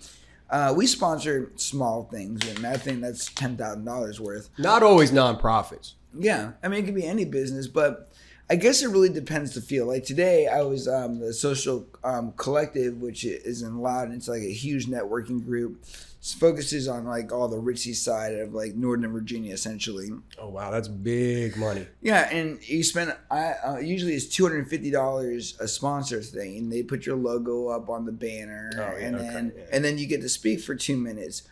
We sponsor small things, and I think that's $10,000 worth. Not always nonprofits. Yeah, it could be any business, but I guess it really depends the field. Like today, I was the Social Collective, which is in Loudon. It's like a huge networking group. It focuses on like all the ritzy side of like Northern Virginia, essentially. Oh wow, that's big money. Yeah, and you spend usually it's $250 a sponsor thing, and they put your logo up on the banner, and then you get to speak for 2 minutes.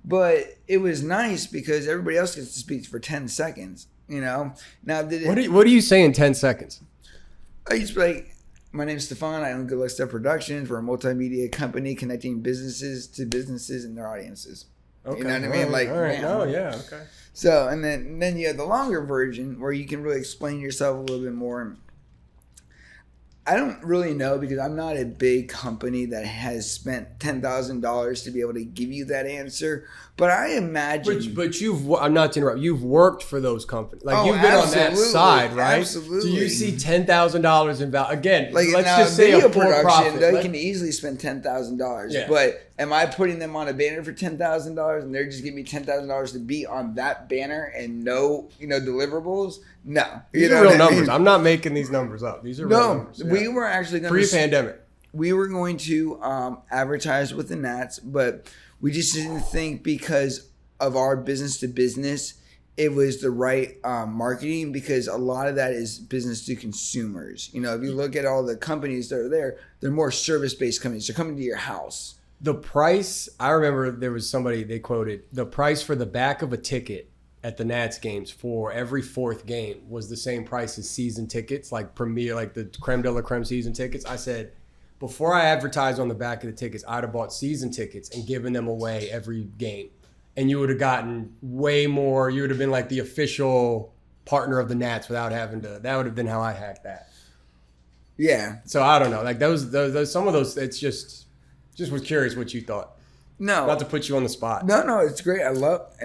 But it was nice because everybody else gets to speak for 10 seconds. Now, what do you say in 10 seconds? I used to be like, my name's Stefan. I own Good Luck Step Productions. We're a multimedia company connecting businesses to businesses and their audiences. Okay. You know what I mean? Like, all right. Oh, yeah. Okay. So, and then you have the longer version where you can really explain yourself a little bit more. I don't really know because I'm not a big company that has spent $10,000 to be able to give you that answer. But I imagine. But I'm not to interrupt. You've worked for those companies. Like you've been on that side, right? Absolutely. Do you see $10,000 in value? Again, like let's now, just say video a for production, profit. they can easily spend $10,000. Yeah. But am I putting them on a banner for $10,000 and they're just giving me $10,000 to be on that banner and no, deliverables? No. These are real numbers. I'm not making these numbers up. These are real numbers. Yeah. We were actually going to pre-pandemic. We were going to advertise with the Nats, but we just didn't think because of our business to business, it was the right marketing, because a lot of that is business to consumers. If you look at all the companies that are there, they're more service-based companies. They're coming to your house. The price, I remember there was somebody they quoted, the price for the back of a ticket at the Nats games for every fourth game was the same price as season tickets, like premier, like the creme de la creme season tickets. I said, before I advertised on the back of the tickets, I'd have bought season tickets and given them away every game. And you would have gotten way more. You would have been like the official partner of the Nats without having to. That would have been how I hacked that. Yeah. So I don't know. Like those some of those, it's just was curious what you thought. No. Not to put you on the spot. No, it's great. I love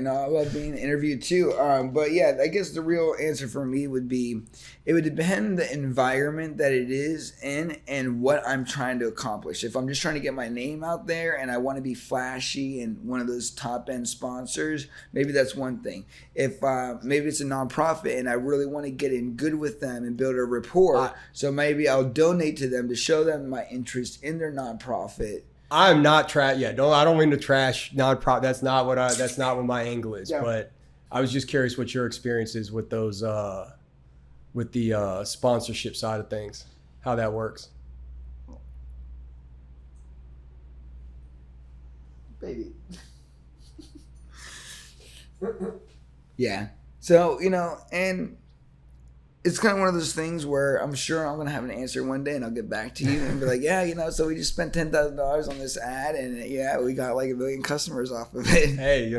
being interviewed too. But yeah, I guess the real answer for me would be, it would depend the environment that it is in and what I'm trying to accomplish. If I'm just trying to get my name out there and I want to be flashy and one of those top end sponsors, maybe that's one thing. If maybe it's a nonprofit and I really want to get in good with them and build a rapport, so maybe I'll donate to them to show them my interest in their nonprofit. I'm not I don't mean to trash nonprofit. That's not what my angle is. Yeah. But I was just curious what your experience is with those, with the sponsorship side of things, how that works. Baby. Yeah. So, and it's kind of one of those things where I'm sure I'm going to have an answer one day and I'll get back to you and be like, yeah, so we just spent $10,000 on this ad and yeah, we got like 1 million customers off of it. Hey,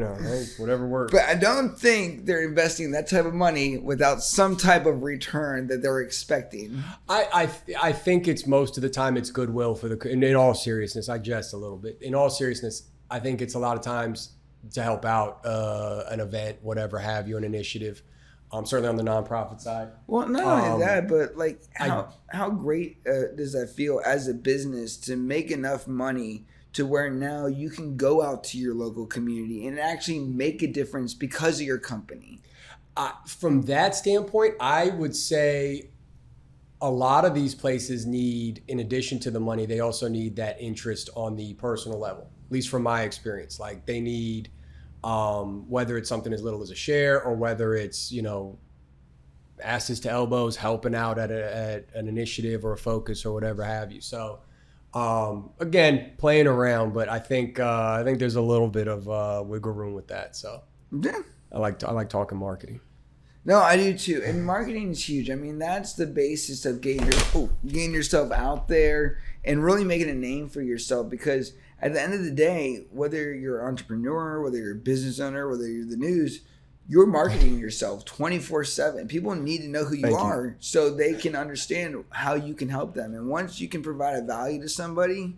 whatever works. But I don't think they're investing that type of money without some type of return that they're expecting. I think it's most of the time it's goodwill for in all seriousness. I jest a little bit. In all seriousness, I think it's a lot of times to help out an event, whatever have you, an initiative. Certainly on the nonprofit side. Well, not only that, but like how great does that feel as a business to make enough money to where now you can go out to your local community and actually make a difference because of your company? From that standpoint, I would say a lot of these places need, in addition to the money, they also need that interest on the personal level, at least from my experience. Like they need... whether it's something as little as a share or whether it's, asses to elbows, helping out at an initiative or a focus or whatever have you. So, again, playing around, but I think there's a little bit of wiggle room with that. So yeah, I like talking marketing. No, I do too. And marketing is huge. I mean, that's the basis of getting yourself out there and really making a name for yourself, because at the end of the day, whether you're an entrepreneur, whether you're a business owner, whether you're the news, you're marketing yourself 24/7. People need to know who you are so they can understand how you can help them. And once you can provide a value to somebody,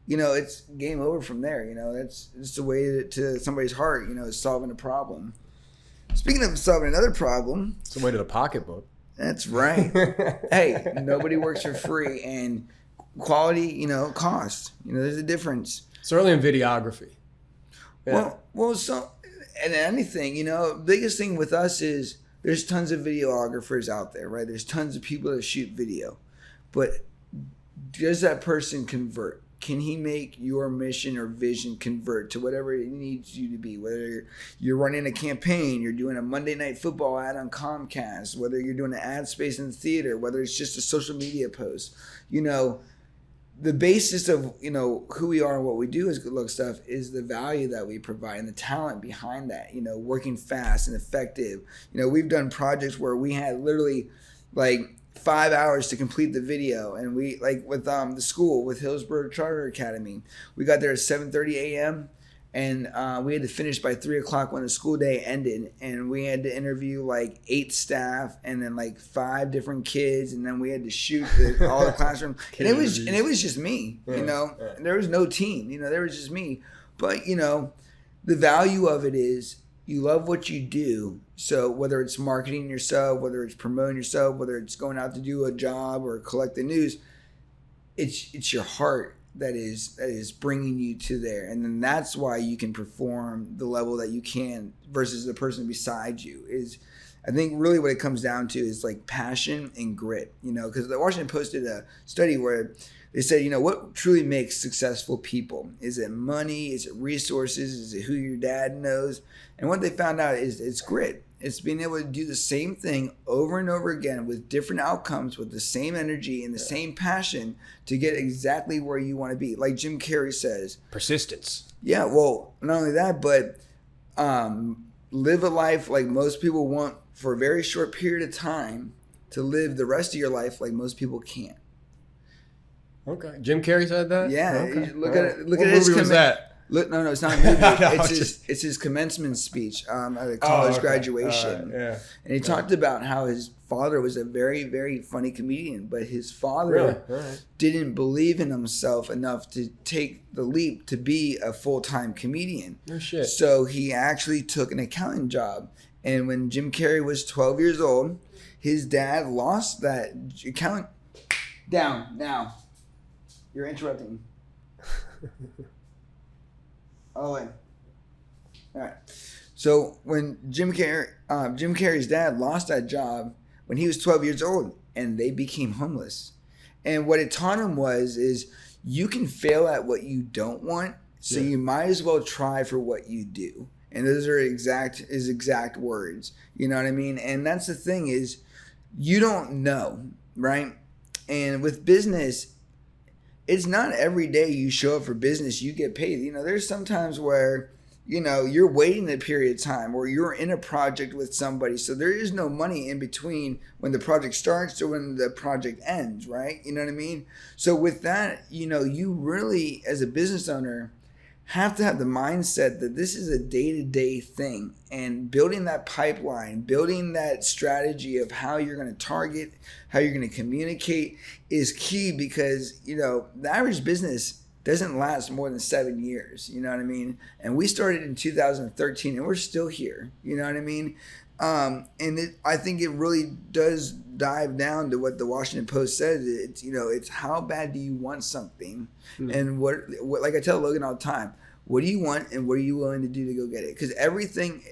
it's game over from there. That's the way to somebody's heart, is solving a problem. Speaking of solving another problem. It's the way to the pocketbook. That's right. Hey, nobody works for free. And quality, cost. There's a difference. Certainly in videography. Yeah. Well, so and anything, biggest thing with us is there's tons of videographers out there, right? There's tons of people that shoot video, but does that person convert? Can he make your mission or vision convert to whatever it needs you to be? Whether you're running a campaign, you're doing a Monday Night Football ad on Comcast, whether you're doing an ad space in the theater, whether it's just a social media post, the basis of, who we are and what we do as Good Luck Stuff is the value that we provide and the talent behind that, working fast and effective. We've done projects where we had literally like 5 hours to complete the video. And we with the school, with Hillsborough Charter Academy, we got there at 7:30 a.m. and we had to finish by 3 o'clock when the school day ended. And we had to interview 8 staff and then 5 different kids. And then we had to shoot all the classroom. and it was just me, Yeah. There was no team, there was just me. But, the value of it is you love what you do. So whether it's marketing yourself, whether it's promoting yourself, whether it's going out to do a job or collect the news, it's your heart that is bringing you to there. And then that's why you can perform the level that you can versus the person beside you. I think really what it comes down to is passion and grit, because the Washington Post did a study where they said, what truly makes successful people? Is it money? Is it resources? Is it who your dad knows? And what they found out is it's grit. It's being able to do the same thing over and over again with different outcomes, with the same energy and the same passion to get exactly where you want to be. Like Jim Carrey says. Persistence. Yeah, well, not only that, but live a life like most people want for a very short period of time to live the rest of your life like most people can't. Okay. Jim Carrey said that? Yeah. Okay. Look at it. Look what at his movie was that? Look, no, it's not a movie. No, It's his commencement speech at a college graduation. Yeah. And he talked about how his father was a very, very funny comedian, but his father didn't believe in himself enough to take the leap to be a full-time comedian. No shit. So he actually took an accounting job. And when Jim Carrey was 12 years old, his dad lost that accounting. Down, now. You're interrupting. Oh, wait. All right. So when Jim Carrey's dad lost that job when he was 12 years old, and they became homeless. And what it taught him is you can fail at what you don't want, so you might as well try for what you do. And those are his exact words. You know what I mean? And that's the thing is, you don't know, right? And with business, it's not every day you show up for business, you get paid. You know, there's sometimes where, you know, you're waiting a period of time or you're in a project with somebody. So there is no money in between when the project starts or when the project ends, right? You know what I mean? So with that, you know, you really, as a business owner, have to have the mindset that this is a day-to-day thing, and building that pipeline, building that strategy of how you're going to target, how you're going to communicate is key, because, you know, the average business doesn't last more than 7 years. You know what I mean? And we started in 2013 and we're still here. You know what I mean? I think it really does dive down to what the Washington Post says. It's, you know, it's how bad do you want something, and what like I tell Logan all the time, what do you want and what are you willing to do to go get it? Because everything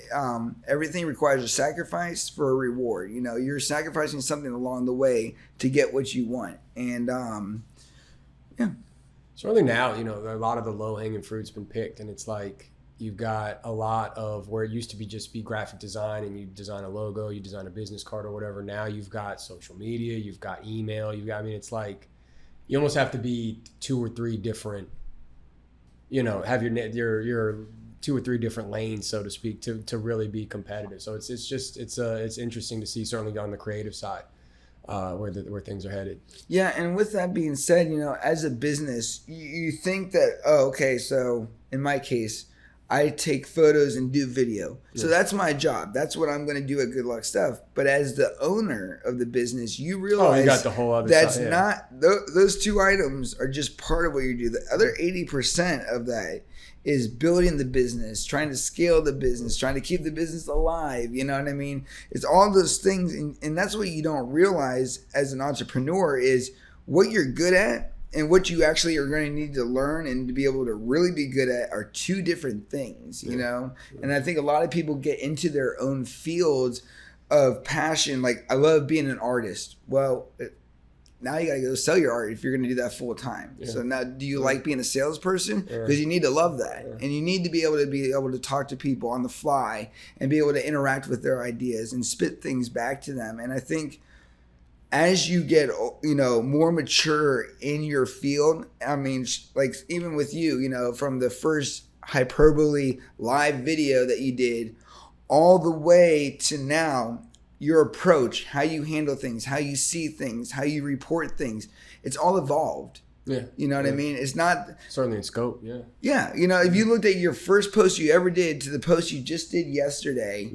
requires a sacrifice for a reward. You know, you're sacrificing something along the way to get what you want, and Certainly now, you know, a lot of the low hanging fruit's been picked, and it's like, you've got a lot of where it used to be just be graphic design and you design a logo, you design a business card or whatever. Now you've got social media, you've got email, I mean, it's like you almost have to be 2 or 3 different, you know, have your 2 or 3 different lanes, so to speak, to really be competitive. So it's interesting to see, certainly on the creative side, where things are headed. Yeah, and with that being said, you know, as a business, you think that, oh, okay, so in my case, I take photos and do video. So that's my job. That's what I'm going to do at Good Luck Stuff. But as the owner of the business, you realize you got the whole other that's side, not, those 2 items are just part of what you do. The other 80% of that is building the business, trying to scale the business, trying to keep the business alive. You know what I mean? It's all those things. And that's what you don't realize as an entrepreneur is what you're good at and what you actually are going to need to learn and to be able to really be good at are 2 different things, you know? And I think a lot of people get into their own fields of passion. Like, I love being an artist. Well, now you got to go sell your art if you're going to do that full time. So now, do you like being a salesperson? Because you need to love that. And you need to be able to talk to people on the fly and be able to interact with their ideas and spit things back to them. And I think as you get, you know, more mature in your field, I mean, like even with you, you know, from the first Hyperbole live video that you did all the way to now, your approach, how you handle things, how you see things, how you report things, it's all evolved. Yeah. You know what I mean? It's not... Certainly in scope, yeah. Yeah. You know, if you looked at your first post you ever did to the post you just did yesterday...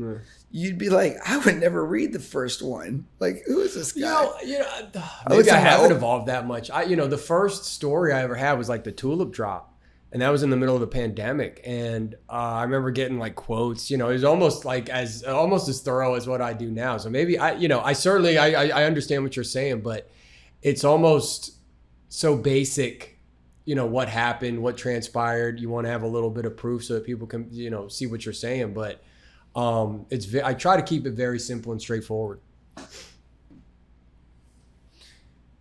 You'd be like, I would never read the first one. Like, who is this guy? Maybe I haven't evolved that much. The first story I ever had was like the tulip drop, and that was in the middle of the pandemic. And I remember getting like quotes. You know, it was almost as thorough as what I do now. So maybe I understand what you're saying, but it's almost so basic. You know, what happened, what transpired. You want to have a little bit of proof so that people can, you know, see what you're saying, but. I try to keep it very simple and straightforward.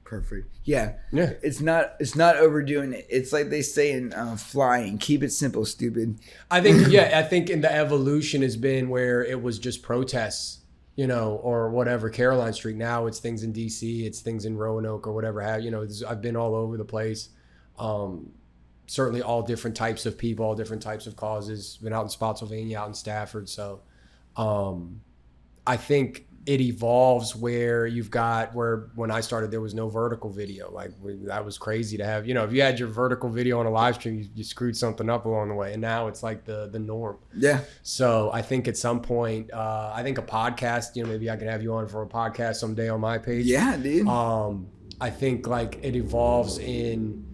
Perfect. Yeah. It's not overdoing it. It's like they say in flying, keep it simple, stupid. I think in the evolution has been where it was just protests, you know, or whatever, Caroline Street. Now it's things in DC, it's things in Roanoke or whatever. You know, I've been all over the place. Certainly all different types of people, all different types of causes. Been out in Spotsylvania, out in Stafford. So I think it evolves where when I started, there was no vertical video. Like that was crazy to have, if you had your vertical video on a live stream, you screwed something up along the way. And now it's like the norm. Yeah. So I think at some point, I think a podcast, maybe I can have you on for a podcast someday on my page. Yeah, dude. I think like it evolves in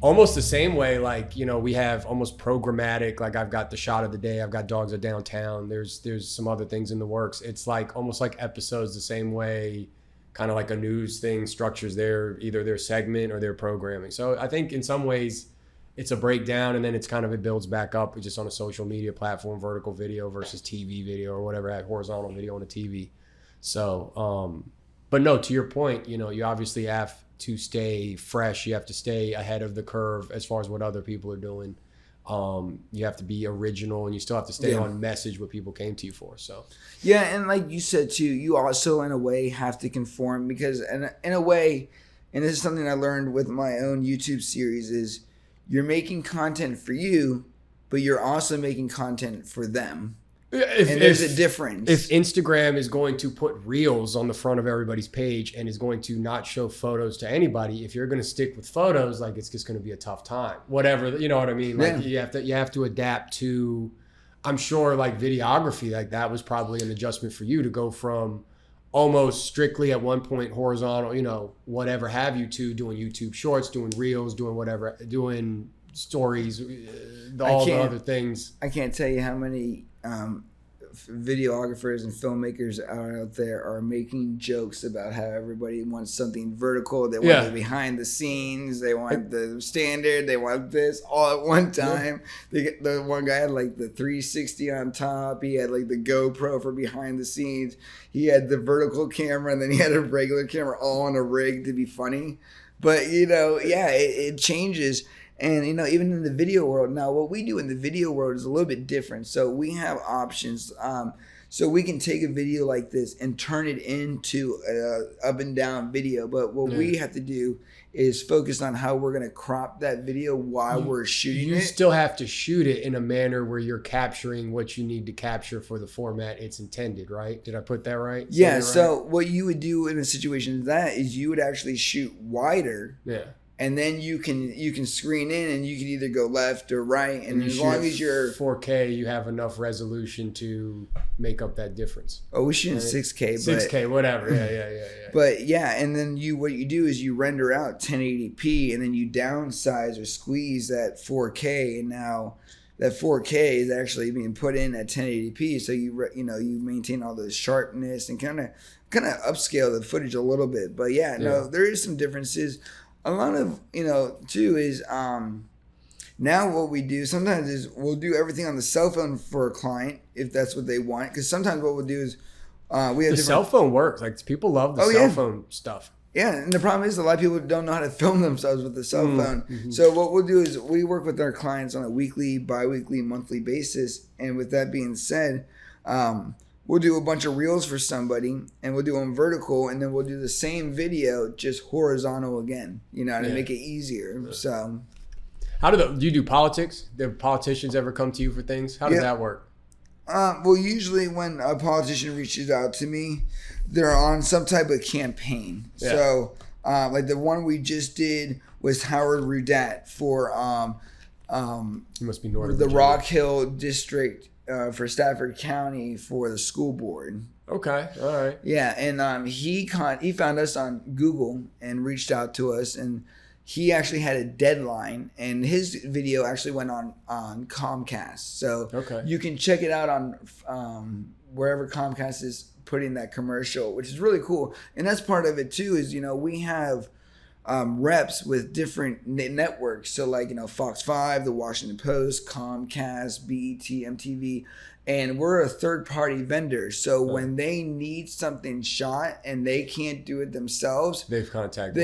almost the same way, like, we have almost programmatic, like I've got the shot of the day, I've got dogs at downtown, there's some other things in the works. It's like almost like episodes the same way, kind of like a news thing structures either their segment or their programming. So I think in some ways it's a breakdown, and then it builds back up just on a social media platform, vertical video versus TV video or whatever, horizontal video on a TV. So, but no, to your point, you obviously have to stay fresh. You have to stay ahead of the curve as far as what other people are doing. You have to be original, and you still have to stay on message what people came to you for. So yeah, and like you said too, you also in a way have to conform, because in a way, and this is something I learned with my own YouTube series, is you're making content for you, but you're also making content for them. And there's a difference. If Instagram is going to put reels on the front of everybody's page and is going to not show photos to anybody, if you're going to stick with photos, like it's just going to be a tough time. Whatever, you know what I mean? Like you have to adapt to. I'm sure like videography, like that was probably an adjustment for you to go from almost strictly at one point horizontal, whatever have you, to doing YouTube shorts, doing reels, doing whatever, doing stories, all the other things. I can't tell you how many videographers and filmmakers out there are making jokes about how everybody wants something vertical. They want the behind the scenes. They want the standard. They want this all at one time. The one guy had like the 360 on top. He had like the GoPro for behind the scenes. He had the vertical camera, and then he had a regular camera all on a rig to be funny. But it changes. And, even in the video world, now what we do in the video world is a little bit different. So we have options. So we can take a video like this and turn it into a up and down video. But what we have to do is focus on how we're going to crop that video while we're shooting it. You still have to shoot it in a manner where you're capturing what you need to capture for the format it's intended, right? Did I put that right? Yeah. So what you would do in a situation like that is you would actually shoot wider. Yeah. And then you can screen in, and you can either go left or right. And as long as you're 4K, you have enough resolution to make up that difference. Oh, we shoot in 6K. 6K, whatever. Yeah. But and then what you do is you render out 1080p, and then you downsize or squeeze that 4K, and now that 4K is actually being put in at 1080p. So you maintain all the sharpness and kind of upscale the footage a little bit. But there is some differences. A lot of, too, is now what we do sometimes is we'll do everything on the cell phone for a client if that's what they want. Because sometimes what we'll do is we have the cell phone works. Like people love the cell phone stuff. Yeah, and the problem is a lot of people don't know how to film themselves with the cell phone. Mm-hmm. So what we'll do is we work with our clients on a weekly, bi-weekly, monthly basis. And with that being said, we'll do a bunch of reels for somebody, and we'll do them vertical, and then we'll do the same video just horizontal again, to make it easier. So, do you do politics? Do politicians ever come to you for things? How does that work? Well, usually when a politician reaches out to me, they're on some type of campaign. Yeah. So, like the one we just did was Howard Rudat for he must be north of the Rock Hill district. For Stafford County for the school board. Okay, all right. Yeah, and he found us on Google and reached out to us, and he actually had a deadline, and his video actually went on Comcast. So you can check it out on wherever Comcast is putting that commercial, which is really cool. And that's part of it too. Is we have reps with different networks. So like, Fox 5, The Washington Post, Comcast, BET, MTV, and we're a third party vendor. So when they need something shot and they can't do it themselves, they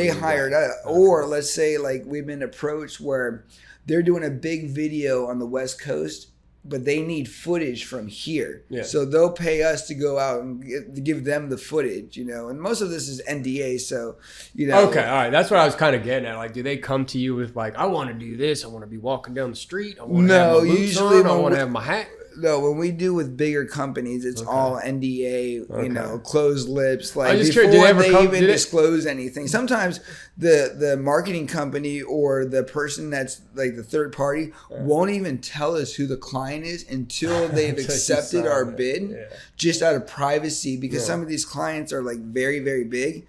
hired us. Or let's say like we've been approached where they're doing a big video on the West Coast, but they need footage from here. Yeah. So they'll pay us to go out and give them the footage, and most of this is NDA. So, Okay. All right. That's what I was kind of getting at. Like, do they come to you with like, I want to do this. I want to be walking down the street. I want to have my boots on. I want to have my hat. No, when we do with bigger companies, it's all NDA, you know, closed lips. Like before they even disclose anything. Sometimes the marketing company or the person that's like the third party won't even tell us who the client is until they've accepted our bid, just out of privacy, because some of these clients are like very, very big,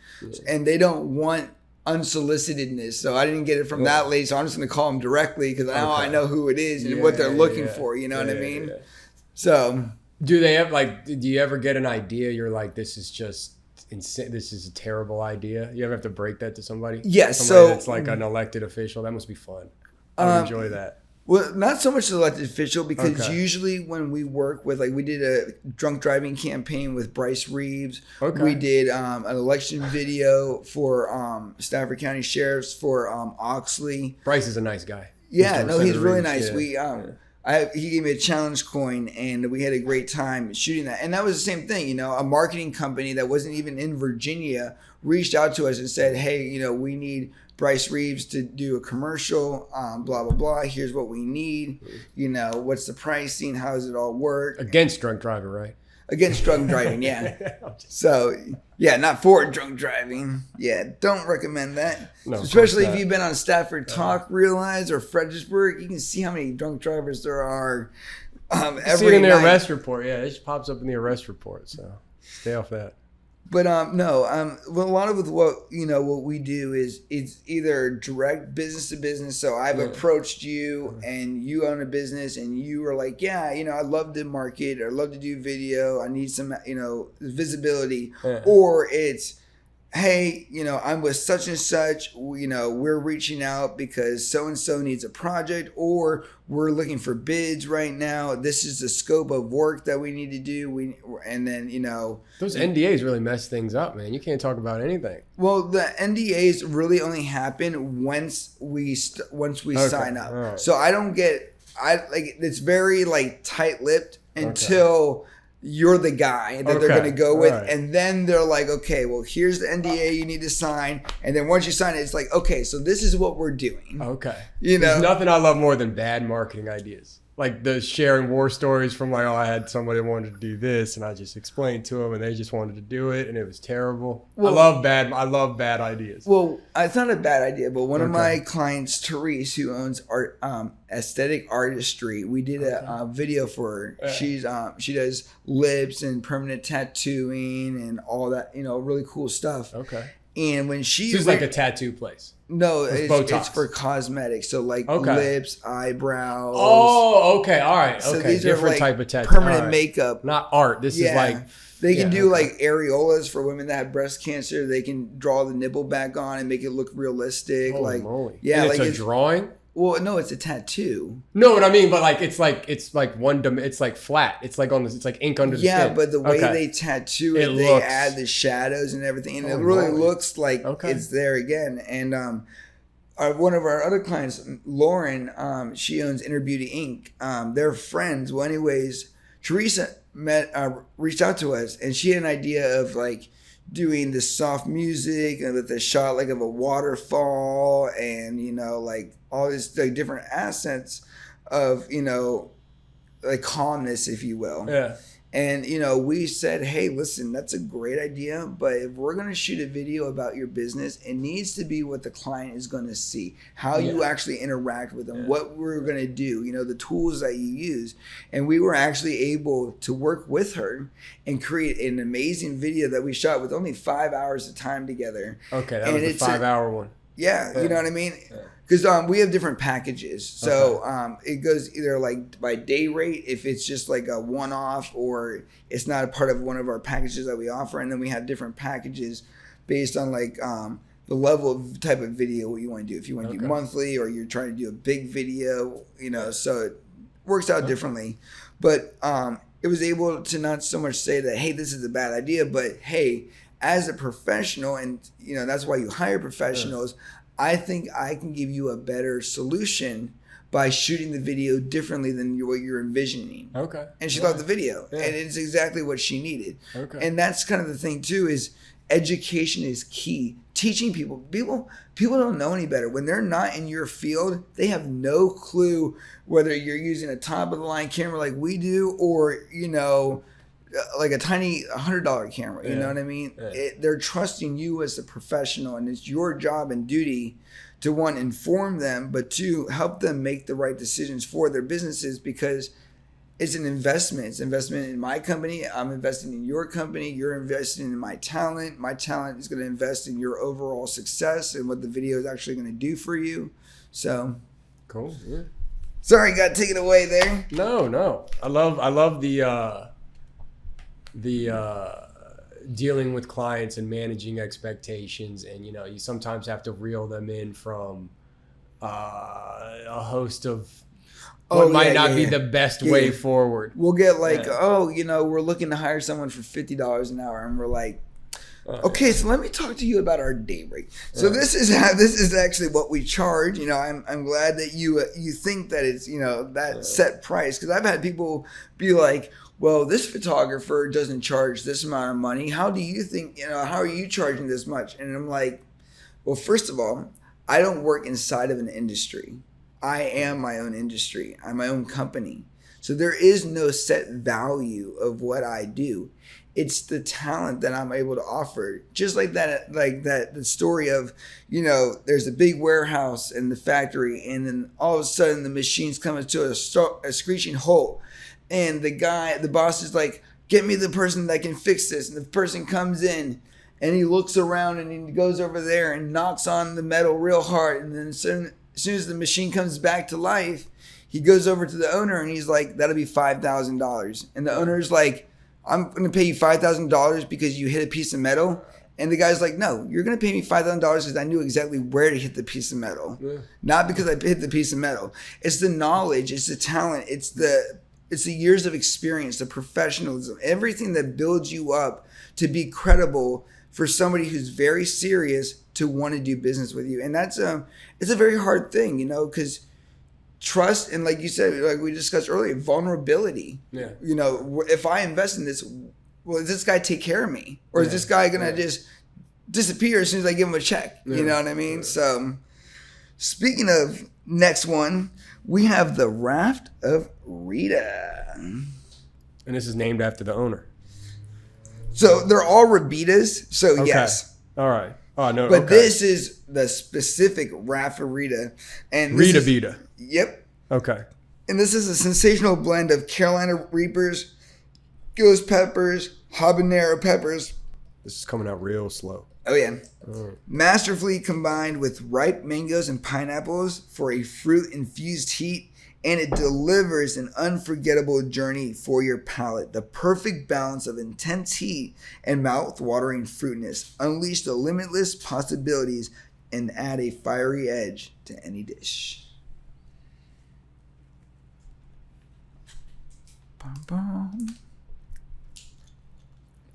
and they don't want unsolicitedness. So I didn't get it from that lady, so I'm just going to call them directly because now I know who it is and what they're looking for. You know what I mean? So do they have do you ever get an idea you're like, this is just insane, this is a terrible idea? You ever have to break that to somebody? Yes. Somebody that's like an elected official? That must be fun. I enjoy that. Well, not so much the elected official, because usually when we work with, like, we did a drunk driving campaign with Bryce Reeves. We did an election video for Stafford County Sheriff's for Oxley. Bryce is a nice guy. Yeah, no, he's really nice. He gave me a challenge coin, and we had a great time shooting that. And that was the same thing, you know, a marketing company that wasn't even in Virginia reached out to us and said, hey, you know, we need Bryce Reeves to do a commercial, blah, blah, blah. Here's what we need. You know, what's the pricing? How does it all work? Against drunk driving, right? Against drunk driving, yeah. So, yeah, not for drunk driving. Yeah, don't recommend that. No, especially if you've been on Stafford Talk, Realize, or Fredericksburg. You can see how many drunk drivers there are every see it in the night. arrest report. Yeah, it just pops up in the arrest report. So stay off that. But well, a lot of what we do is it's either direct business to business. So I've approached you, and you own a business, and you are like, yeah, you know, I'd love to market, or I'd love to do video. I need some, you know, visibility. Or it's, hey, you know, I'm with such and such, you know, we're reaching out because so-and-so needs a project, or we're looking for bids right now. This is the scope of work that we need to do. And then, you know. Those NDAs really mess things up, man. You can't talk about anything. Well, the NDAs really only happen once we sign up. Right. So I don't get, it's very like tight-lipped until you're the guy that they're going to go with. Right. And then they're like, okay, well, here's the NDA you need to sign. And then once you sign it, it's like, okay, so this is what we're doing. Okay. You know, there's nothing I love more than bad marketing ideas. Like the sharing war stories from like, oh, I had somebody who wanted to do this, and I just explained to them, and they just wanted to do it, and it was terrible. Well, I love bad ideas. Well, it's not a bad idea, but one of my clients, Therese, who owns art, Aesthetic Artistry, we did a video for her. She does lips and permanent tattooing and all that, you know, really cool stuff. Okay. And when she's like a tattoo place. No, it's for cosmetics. So like lips, eyebrows. Oh, okay. All right. So okay. these different are like type of tattoo. Permanent makeup. Not art. This is like. They can do like areolas for women that have breast cancer. They can draw the nipple back on and make it look realistic. Holy like moly. Yeah, and like it's a drawing? Well, no, it's a tattoo. No, what I mean, but like it's like it's like flat. It's like it's like ink under the skin. Yeah, but the way they tattoo it, they add the shadows and everything, and it really looks like it's there again. And one of our other clients, Lauren, she owns Inner Beauty Inc. They're friends. Well, anyways, Teresa reached out to us, and she had an idea of like doing this soft music and with a shot like of a waterfall, and you know, like all these like different accents of, you know, like calmness, if you will. Yeah. And, you know, we said, hey, listen, that's a great idea, but if we're going to shoot a video about your business, it needs to be what the client is going to see, how you actually interact with them, what we're going to do, you know, the tools that you use. And we were actually able to work with her and create an amazing video that we shot with only 5 hours of time together. Okay, that was the 5 hour one. Yeah, you know what I mean? Because we have different packages. So it goes either like by day rate, if it's just like a one-off, or it's not a part of one of our packages that we offer. And then we have different packages based on like the level of type of video what you want to do. If you want to do monthly, or you're trying to do a big video, you know, so it works out differently. But it was able to not so much say that, hey, this is a bad idea, but hey, as a professional, and you know, that's why you hire professionals, I think I can give you a better solution by shooting the video differently than what you're envisioning. Okay. And she loved the video. Yeah. And it's exactly what she needed. Okay. And that's kind of the thing too, is education is key. Teaching people don't know any better. When they're not in your field, they have no clue whether you're using a top of the line camera like we do, or, you know, like a tiny $100 camera. You know what I mean? Yeah. They're trusting you as a professional, and it's your job and duty to, one, inform them, but two, help them make the right decisions for their businesses, because it's an investment. It's an investment in my company. I'm investing in your company. You're investing in my talent. My talent is going to invest in your overall success and what the video is actually going to do for you. So cool. Yeah. Sorry, got taken away there. No. I love the dealing with clients and managing expectations, and, you know, you sometimes have to reel them in from a host of what might not be the best way forward. We'll get like, you know, we're looking to hire someone for $50 an hour, and we're like, okay, so let me talk to you about our day rate. So this is actually what we charge. You know, I'm glad that you think that it's, you know, that set price, because I've had people be like, well, this photographer doesn't charge this amount of money. How do you think, you know, how are you charging this much? And I'm like, well, first of all, I don't work inside of an industry. I am my own industry. I'm my own company. So there is no set value of what I do. It's the talent that I'm able to offer. Just like the story of, you know, there's a big warehouse in the factory, and then all of a sudden the machines come to a screeching halt. And the boss is like, get me the person that can fix this. And the person comes in, and he looks around, and he goes over there and knocks on the metal real hard. And then as soon as the machine comes back to life, he goes over to the owner, and he's like, that'll be $5,000. And the owner's like, I'm going to pay you $5,000 because you hit a piece of metal. And the guy's like, no, you're going to pay me $5,000 because I knew exactly where to hit the piece of metal. Yeah. Not because I hit the piece of metal. It's the knowledge. It's the talent. It's the years of experience, the professionalism, everything that builds you up to be credible for somebody who's very serious to want to do business with you. And it's a very hard thing, you know, because trust, and like you said, like we discussed earlier, vulnerability. Yeah. You know, if I invest in this, well, does this guy take care of me? Or is this guy going to just disappear as soon as I give him a check? Yeah. You know what I mean? Yeah. So speaking of next one, we have the Raft of Rita. And this is named after the owner. So they're all Rabitas. So okay. Yes. All right. Oh, no. But this is the specific Raft of Rita. And Rita Beta. Yep. Okay. And this is a sensational blend of Carolina Reapers, ghost peppers, habanero peppers. This is coming out real slow. Oh, yeah. Masterfully combined with ripe mangoes and pineapples for a fruit-infused heat, and it delivers an unforgettable journey for your palate. The perfect balance of intense heat and mouth-watering fruitiness. Unleash the limitless possibilities and add a fiery edge to any dish.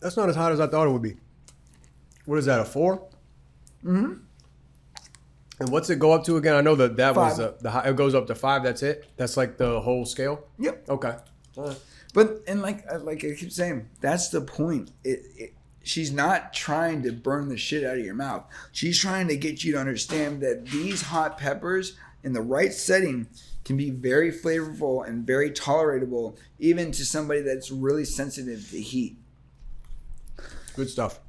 That's not as hot as I thought it would be. What is that, a 4? Mm-hmm. And what's it go up to again? I know that 5. Was it goes up to 5. That's it. That's like the whole scale. Yep. Okay. But and like I keep saying, that's the point. She's not trying to burn the shit out of your mouth. She's trying to get you to understand that these hot peppers in the right setting can be very flavorful and very tolerable, even to somebody that's really sensitive to heat. Good stuff.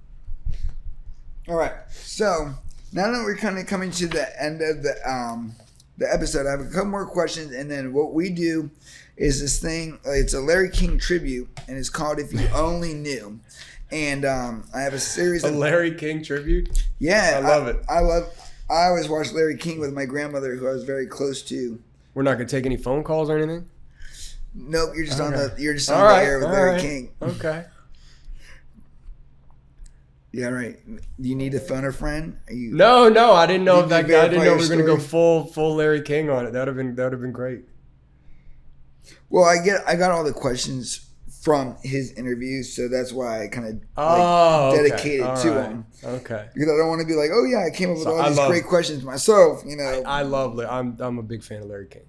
All right, so now that we're kind of coming to the end of the episode, I have a couple more questions, and then what we do is this thing. It's a Larry King tribute, and it's called "If You Only Knew." And I have a series of Larry King tribute. Yeah, I love it. I always watched Larry King with my grandmother, who I was very close to. We're not gonna take any phone calls or anything. Nope, you're just on the air with Larry King. Okay. Yeah, right. Do you need to phone a friend? No, I didn't know if that guy. I didn't know we were going to go full Larry King on it. That would have been great. Well, I got all the questions from his interviews, so that's why I kind of dedicated to him. Okay. Because I don't want to be like, oh yeah, I came up with all these great questions myself. You know, I love. I'm a big fan of Larry King.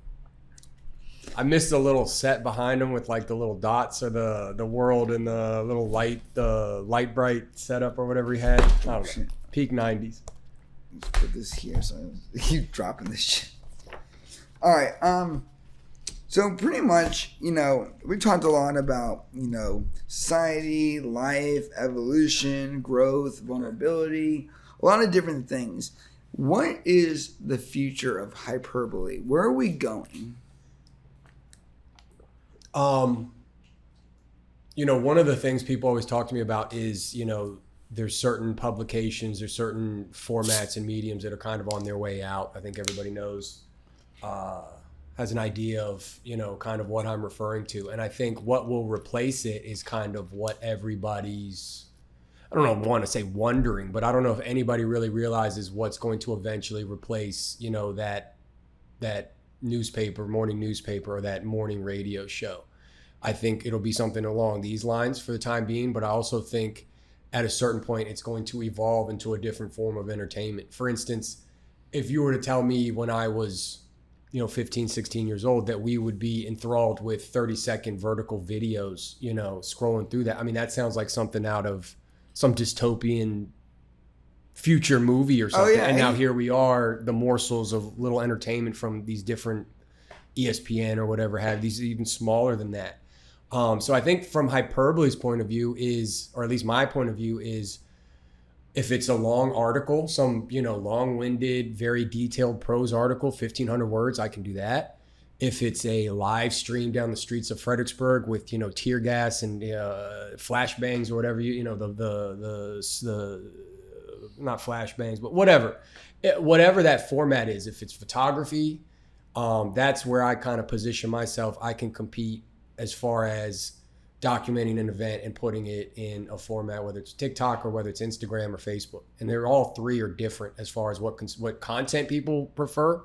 I missed the little set behind them with like the little dots or the world and the little light bright setup or whatever he had. I don't know. Peak 90s. Let's put this here so I keep dropping this shit. All right. So pretty much, we talked a lot about, society, life, evolution, growth, vulnerability, a lot of different things. What is the future of hyperbole? Where are we going? One of the things people always talk to me about is, there's certain publications, there's certain formats and mediums that are kind of on their way out. I think everybody knows, has an idea of, kind of what I'm referring to. And I think what will replace it is kind of what everybody's, I don't know, want to say wondering, but I don't know if anybody really realizes what's going to eventually replace, that newspaper, morning newspaper, or that morning radio show. I think it'll be something along these lines for the time being, but I also think at a certain point it's going to evolve into a different form of entertainment. For instance, if you were to tell me when I was 15, 16 years old that we would be enthralled with 30-second vertical videos, scrolling through that, I mean, that sounds like something out of some dystopian future movie or something. And now here we are, the morsels of little entertainment from these different ESPN or whatever have these even smaller than that. So I think from Hyperbole's point of view is, or at least my point of view is, if it's a long article, some, long-winded, very detailed prose article, 1,500 words, I can do that. If it's a live stream down the streets of Fredericksburg with, tear gas and flashbangs or whatever, not flashbangs, but whatever that format is, if it's photography, that's where I kind of position myself. I can compete as far as documenting an event and putting it in a format, whether it's TikTok or whether it's Instagram or Facebook. And they're all three are different as far as what content people prefer.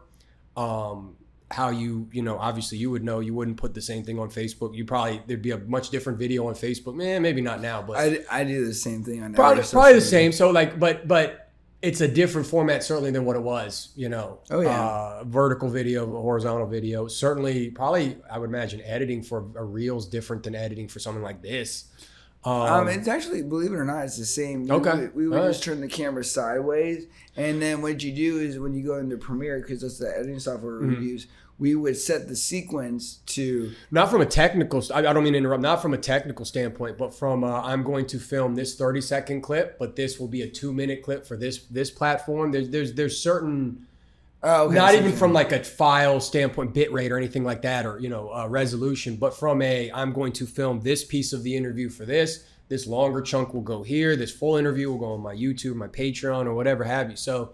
How obviously you would know you wouldn't put the same thing on Facebook. There'd be a much different video on Facebook. Maybe not now, but I do the same thing on probably the same. So but it's a different format certainly than what it was, vertical video, horizontal video. Certainly, probably I would imagine editing for a reel is different than editing for something like this. It's actually, believe it or not, it's the same. Okay. We would just turn the camera sideways, and then what you do is when you go into Premiere, because that's the editing software we use, we would set the sequence to... Not from a technical... I don't mean to interrupt. Not from a technical standpoint, but from I'm going to film this 30-second clip, but this will be a 2-minute clip for this platform. There's certain... not even from like a file standpoint, bit rate or anything like that, or resolution, but from I'm going to film this piece of the interview for this longer chunk will go here, this full interview will go on my YouTube, my Patreon, or whatever have you. So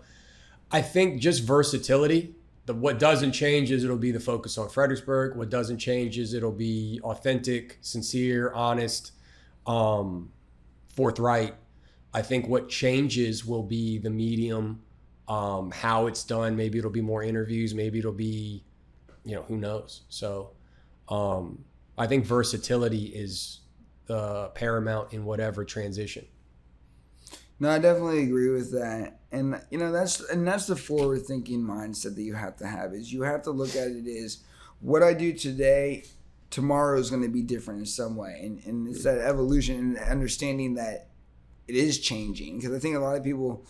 I think just versatility. What doesn't change is it'll be the focus on Fredericksburg. What doesn't change is it'll be authentic, sincere, honest, forthright. I think what changes will be the medium. How it's done. Maybe it'll be more interviews. Maybe it'll be, who knows? So I think versatility is paramount in whatever transition. No, I definitely agree with that. And that's the forward thinking mindset that you have to have, is you have to look at it as what I do today, tomorrow is going to be different in some way. And it's that evolution and understanding that it is changing. Because I think a lot of people,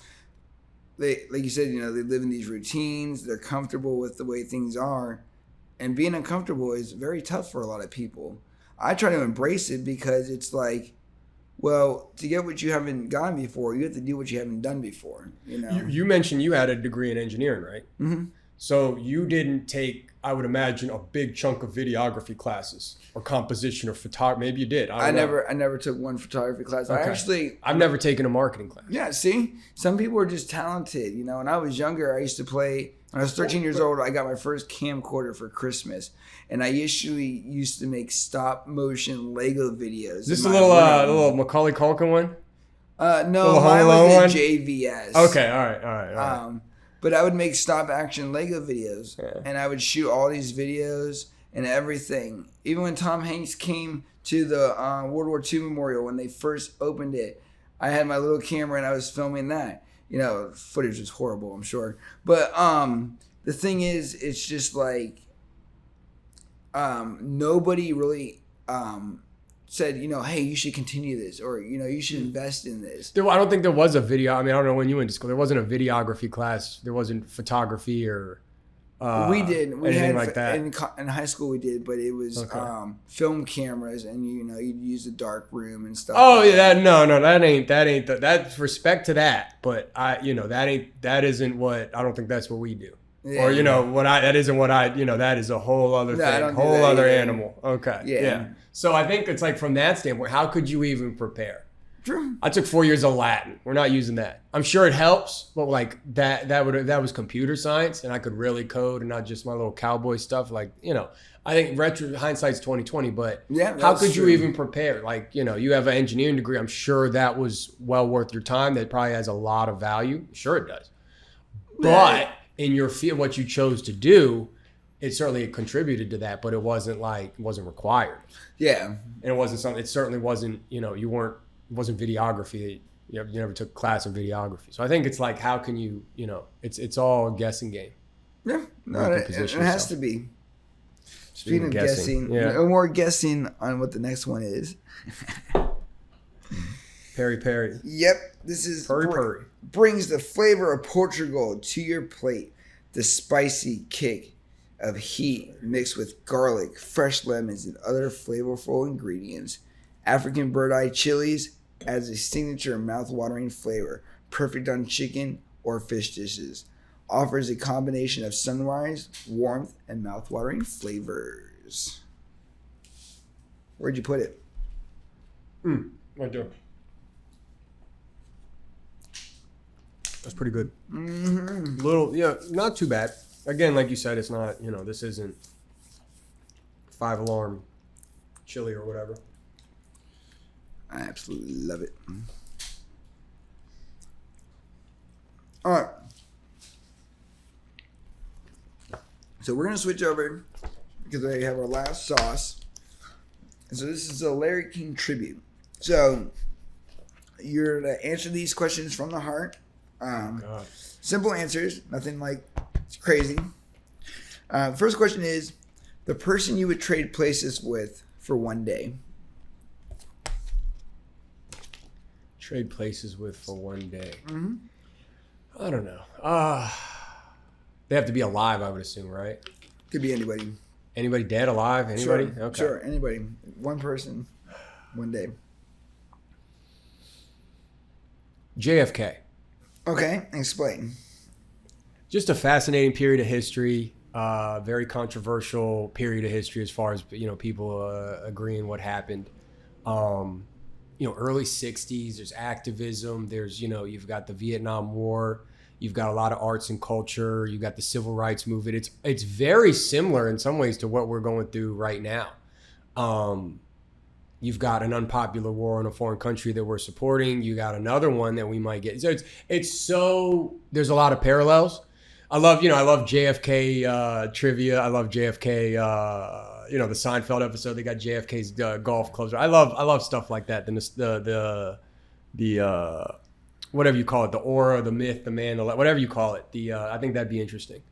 they, like you said, they live in these routines. They're comfortable with the way things are. And being uncomfortable is very tough for a lot of people. I try to embrace it because it's like, well, to get what you haven't gone before, you have to do what you haven't done before. You mentioned you had a degree in engineering, right? Mm-hmm. So you didn't take, I would imagine, a big chunk of videography classes or composition or photography. Maybe you did. I never took one photography class. Okay. I've never taken a marketing class. Yeah, see? Some people are just talented. When I was younger, I used to play, when I was 13 years old, I got my first camcorder for Christmas. And I usually used to make stop motion Lego videos. Is this a little Macaulay Culkin one? No, mine was a JVS. Okay, all right. But I would make stop action Lego videos, and I would shoot all these videos and everything. Even when Tom Hanks came to the World War II Memorial, when they first opened it, I had my little camera and I was filming that. Footage was horrible, I'm sure. But the thing is, it's just like, nobody really said, hey, you should continue this, or you should invest in this. I don't think there was a video. I mean, I don't know when you went to school. There wasn't a videography class. There wasn't photography or we did. We anything had like that. In high school we did, but it was film cameras, and you'd use the dark room and stuff. Oh yeah, that ain't that's respect to that. But that isn't what I don't think that's what we do. Yeah, or that isn't what that is a whole other thing, whole other animal. Okay. Yeah. So I think it's like from that standpoint, how could you even prepare? True. I took 4 years of Latin. We're not using that. I'm sure it helps, but like that was computer science, and I could really code and not just my little cowboy stuff. Like, I think hindsight's 2020, but how could you even prepare? Like, you have an engineering degree. I'm sure that was well worth your time. That probably has a lot of value. Sure it does. But in your field, what you chose to do, it certainly contributed to that, but it wasn't required. Yeah. And it wasn't something, it certainly wasn't, it wasn't videography. You never took a class in videography. So I think it's like, how can you, it's all a guessing game. Yeah. No, it has to be. Speaking of guessing, no more guessing on what the next one is. Peri. Yep. This is Peri. Brings the flavor of Portugal to your plate. The spicy kick of heat mixed with garlic, fresh lemons, and other flavorful ingredients. African bird-eye chilies adds a signature mouth-watering flavor, perfect on chicken or fish dishes. Offers a combination of sunrise, warmth, and mouth-watering flavors. Where'd you put it? Right there. That's pretty good. Mm-hmm. Not too bad. Again, like you said, it's not, this isn't 5-alarm chili or whatever. I absolutely love it. All right. So we're going to switch over because we have our last sauce. And so this is a Larry King tribute. So you're to answer these questions from the heart. Simple answers, nothing like crazy. First question is the person you would trade places with for one day. Trade places with for one day. Mm-hmm. I don't know. They have to be alive, I would assume, right? Could be anybody. Anybody dead, alive? Anybody? Sure, okay. Sure, anybody. One person, one day. JFK. Okay, explain. Just a fascinating period of history. Very controversial period of history as far as people agreeing what happened. Early 60s, there's activism, there's you've got the Vietnam War, you've got a lot of arts and culture, you've got the civil rights movement. It's very similar in some ways to what we're going through right now. You've got an unpopular war in a foreign country that we're supporting. You got another one that we might get. So there's a lot of parallels. I love JFK trivia. I love JFK, the Seinfeld episode. They got JFK's golf clubs. I love stuff like that. The whatever you call it, the aura, the myth, the man, whatever you call it. I think that'd be interesting.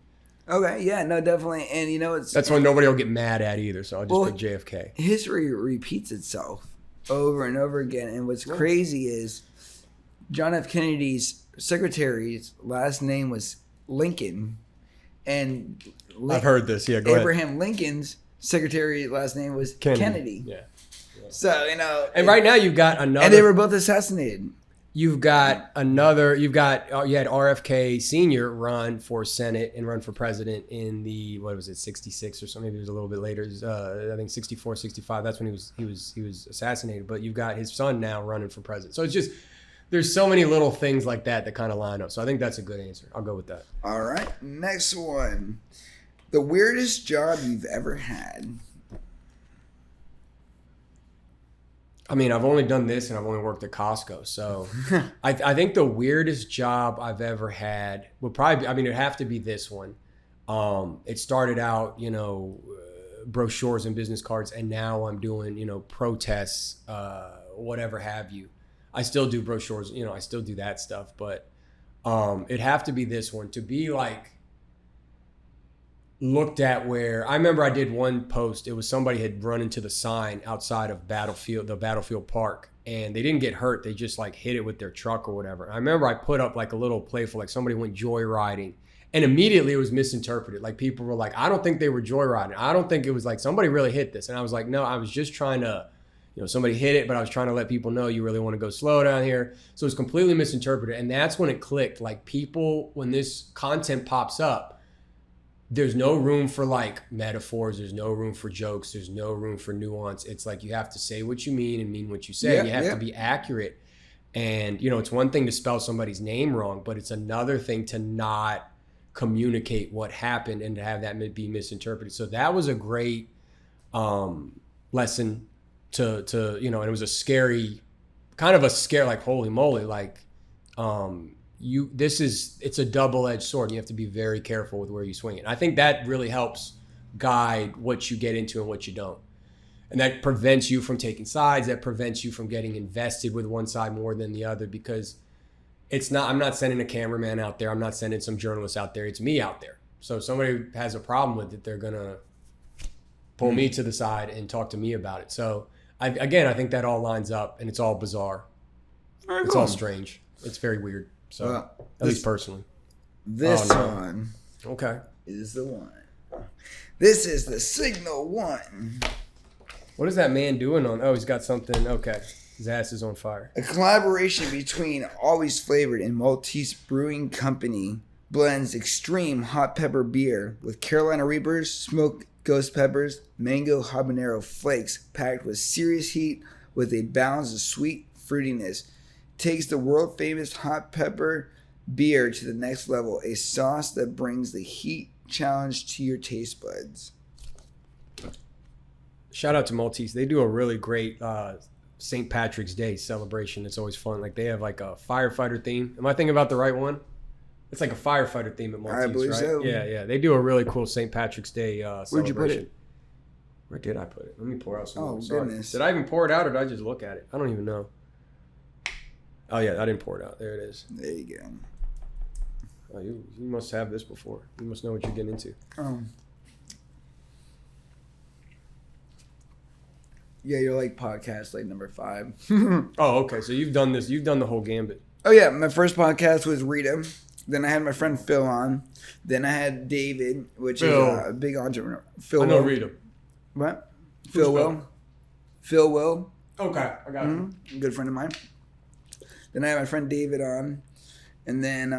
Okay, yeah, no, definitely. And that's one nobody will get mad at either, so I'll just put JFK. History repeats itself over and over again. And what's crazy is John F. Kennedy's secretary's last name was Lincoln. And I've heard this, yeah, go Abraham ahead. Lincoln's secretary last name was Kennedy. Yeah. So, And right now you've got another. And they were both assassinated. You had RFK Sr. run for Senate and run for president in the, 66 or something, maybe it was a little bit later. I think 64, 65, that's when he was assassinated. But you've got his son now running for president. So it's just, there's so many little things like that kind of line up. So I think that's a good answer. I'll go with that. All right. Next one. The weirdest job you've ever had. I mean, I've only done this and I've only worked at Costco. So I think the weirdest job I've ever had would probably be, it'd have to be this one. It started out, brochures and business cards, and now I'm doing, protests, whatever have you. I still do brochures, I still do that stuff, but it'd have to be this one. To be like looked at where I remember I did one post. It was somebody had run into the sign outside of the Battlefield Park, and they didn't get hurt. They just like hit it with their truck or whatever. I remember I put up like a little playful, like somebody went joyriding, and immediately it was misinterpreted. Like people were like, I don't think they were joyriding. I don't think it was like somebody really hit this. And I was like, no, I was just trying to, somebody hit it, but I was trying to let people know you really want to go slow down here. So it's completely misinterpreted. And that's when it clicked. Like people, when this content pops up, there's no room for like metaphors. There's no room for jokes. There's no room for nuance. It's like you have to say what you mean and mean what you say. You have to be accurate. And, it's one thing to spell somebody's name wrong, but it's another thing to not communicate what happened and to have that be misinterpreted. So that was a great lesson to and it was a scary, like, holy moly, like, it's a double-edged sword. You have to be very careful with where you swing it. I think that really helps guide what you get into and what you don't. And that prevents you from taking sides. That prevents you from getting invested with one side more than the other, because I'm not sending a cameraman out there. I'm not sending some journalist out there. It's me out there. So if somebody has a problem with it, they're going to pull me to the side and talk to me about it. So I think that all lines up, and it's all bizarre. It's all strange. It's very weird. So, at least personally. This one. Okay. Is the one. This is the signal one. What is that man doing on? Oh, he's got something. Okay. His ass is on fire. A collaboration between Always Flavored and Maltese Brewing Company blends extreme hot pepper beer with Carolina Reapers, smoked ghost peppers, mango habanero flakes packed with serious heat with a balance of sweet fruitiness. Takes the world famous hot pepper beer to the next level, a sauce that brings the heat challenge to your taste buds. Shout out to Maltese. They do a really great St. Patrick's Day celebration. It's always fun. Like they have like a firefighter theme. Am I thinking about the right one? It's like a firefighter theme at Maltese, I believe right? so. Yeah. They do a really cool St. Patrick's Day celebration. Where'd you put it? Where did I put it? Let me pour out some. Oh, goodness. Did I even pour it out, or did I just look at it? I don't even know. Oh, yeah, I didn't pour it out. There it is. There you go. Oh, you must have this before. You must know what you're getting into. Yeah, you're like podcast like number 5. Oh, okay. So you've done this. You've done the whole gambit. Oh, yeah. My first podcast was Rita. Then I had my friend Phil on. Then I had David, which is a big entrepreneur. Phil I know Will. Rita. What? Phil Will. Phil Will. Okay, I got it. Good friend of mine. Then I had my friend David on. And then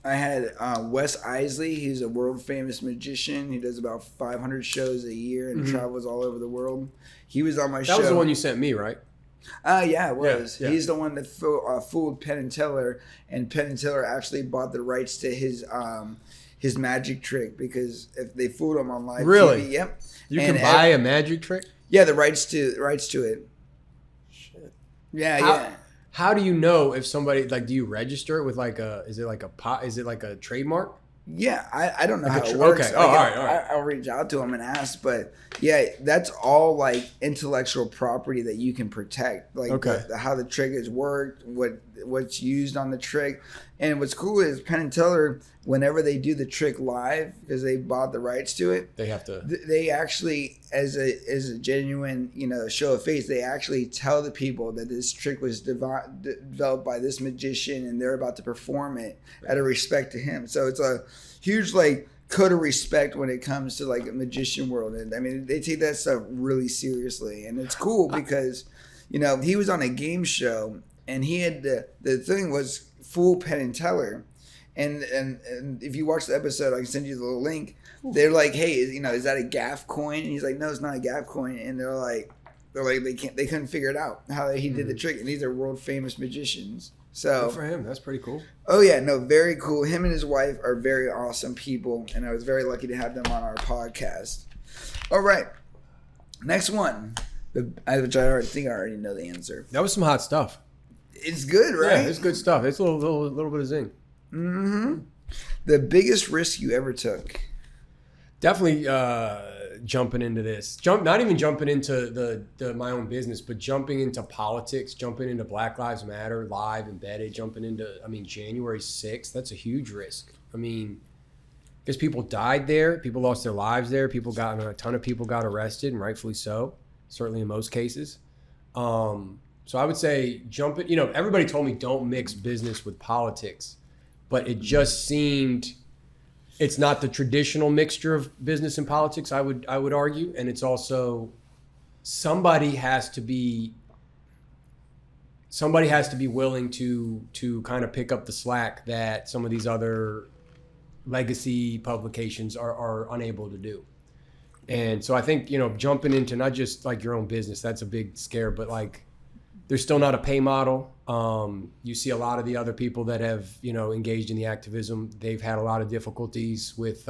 I had Wes Isley. He's a world famous magician. He does about 500 shows a year and travels all over the world. He was on my show. That was the one you sent me, right? Yeah, it was. Yeah. He's the one that fooled Penn and Teller, and Penn and Teller actually bought the rights to his magic trick, because if they fooled him on live really? TV, yep. You can buy a magic trick? Yeah, the rights to it. Shit. Yeah. How do you know if somebody, like, do you register it with like is it like a trademark? Yeah, I don't know how it works. Okay. All right. I'll reach out to him and ask, but yeah, that's all like intellectual property that you can protect. Like how the trick is worked, what's used on the trick. And what's cool is Penn and Teller, whenever they do the trick live, because they bought the rights to it, they have to. They actually, as a genuine show of face, they actually tell the people that this trick was developed by this magician, and they're about to perform it out of respect to him. So it's a huge like code of respect when it comes to like a magician world, and I mean they take that stuff really seriously, and it's cool because he was on a game show, and he had the thing was fool Penn and Teller, and if you watch the episode, I can send you the little link. They're like, hey, is that a gaff coin? And he's like, no, it's not a gaff coin. And they're like they couldn't figure it out how he did the trick, and these are world famous magicians. So good for him. That's pretty cool. Oh yeah, no, very cool. Him and his wife are very awesome people, and I was very lucky to have them on our podcast. All right, next one, which I think I already know the answer. That was some hot stuff. It's good, right? Yeah, it's good stuff. It's a little bit of zing. Mm-hmm. The biggest risk you ever took? Definitely jumping into this. Not even jumping into the my own business, but jumping into politics, jumping into Black Lives Matter, live, embedded, jumping into, January 6th. That's a huge risk. because people died there, people lost their lives there, a ton of people got arrested, and rightfully so, certainly in most cases. So I would say everybody told me don't mix business with politics, but it just seemed it's not the traditional mixture of business and politics, I would argue, and it's also somebody has to be willing to kind of pick up the slack that some of these other legacy publications are unable to do. And so I think, jumping into not just like your own business, that's a big scare, but like there's still not a pay model. You see a lot of the other people that have, engaged in the activism, they've had a lot of difficulties with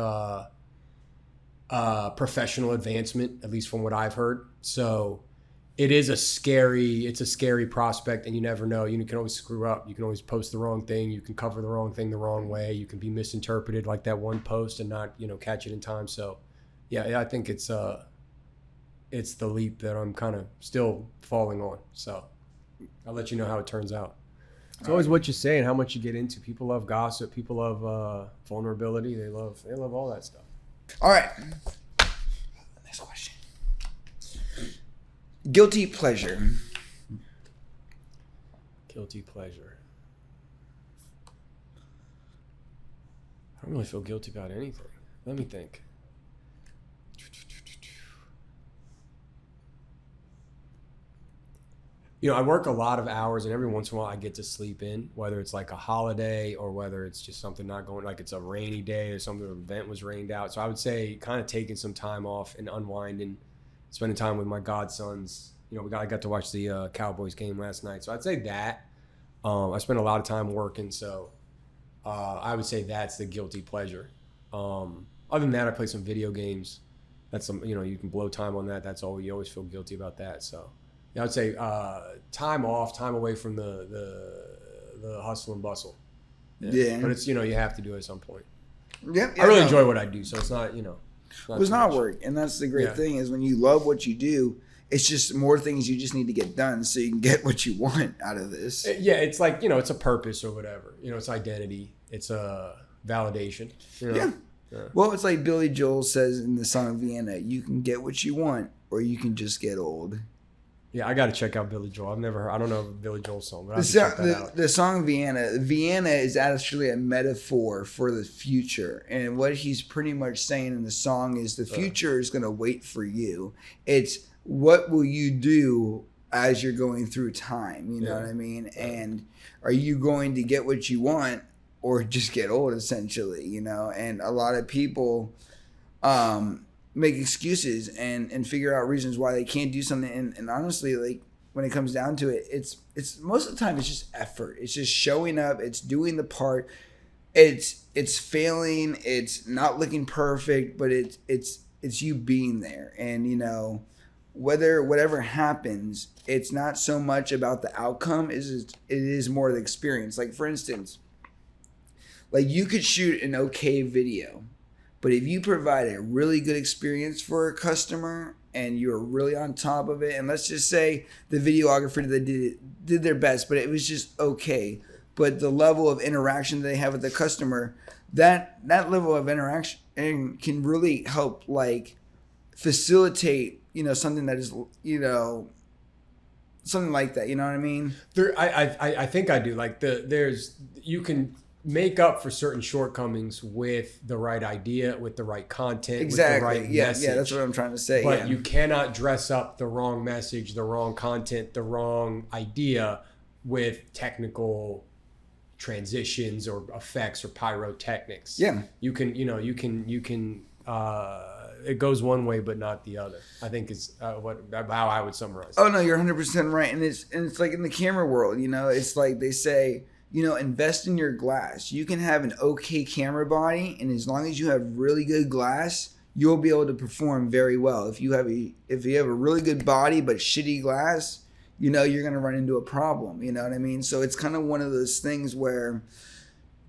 professional advancement, at least from what I've heard. So it's a scary prospect, and you never know. You can always screw up. You can always post the wrong thing. You can cover the wrong thing the wrong way. You can be misinterpreted like that one post and not, catch it in time. So yeah, I think it's the leap that I'm kind of still falling on. So I'll let you know how it turns out. It's always what you say and how much you get into. People love gossip. People love vulnerability. They love all that stuff. All right. Next question. Guilty pleasure. Guilty pleasure. I don't really feel guilty about anything. Let me think. I work a lot of hours, and every once in a while I get to sleep in, whether it's like a holiday or whether it's just something not going, like it's a rainy day or something, an event was rained out. So I would say kind of taking some time off and unwinding, spending time with my godsons. I got to watch the Cowboys game last night. So I'd say that. I spent a lot of time working, so I would say that's the guilty pleasure. Other than that, I play some video games. That's some, you can blow time on that. That's all. You always feel guilty about that. So I would say time off, time away from the hustle and bustle. Yeah. But it's, you have to do it at some point. Yeah. I really enjoy what I do, so it's not, it's not work. And that's the great thing is when you love what you do, it's just more things you just need to get done so you can get what you want out of this. Yeah, it's like, it's a purpose or whatever. It's identity. It's a validation. Yeah. Well, it's like Billy Joel says in the song Vienna, you can get what you want or you can just get old. Yeah, I got to check out Billy Joel. I don't know Billy Joel's song, but the song Vienna is actually a metaphor for the future. And what he's pretty much saying in the song is the future is going to wait for you. It's what will you do as you're going through time? You know what I mean? And are you going to get what you want or just get old, essentially? And a lot of people make excuses and figure out reasons why they can't do something. And honestly, like when it comes down to it, it's most of the time it's just effort. It's just showing up. It's doing the part. It's failing. It's not looking perfect, but it's you being there. And whatever happens, it's not so much about the outcome. It is more the experience. Like for instance, like you could shoot an okay video, but if you provide a really good experience for a customer and you're really on top of it, and let's just say the videographer that did their best, but it was just okay, but the level of interaction that they have with the customer, that level of interaction can really help like facilitate, something that is, something like that. You know what I mean? I think I do. Like you can make up for certain shortcomings with the right idea, with the right content, exactly. With the right message. Yeah, that's what I'm trying to say. But you cannot dress up the wrong message, the wrong content, the wrong idea with technical transitions or effects or pyrotechnics. Yeah. You can it goes one way but not the other. I think is how I would summarize it. Oh no, you're 100% right. And it's like in the camera world, it's like they say, invest in your glass. You can have an okay camera body, and as long as you have really good glass, you'll be able to perform very well. If you have a really good body but shitty glass, you're going to run into a problem. You know what I mean? So it's kind of one of those things where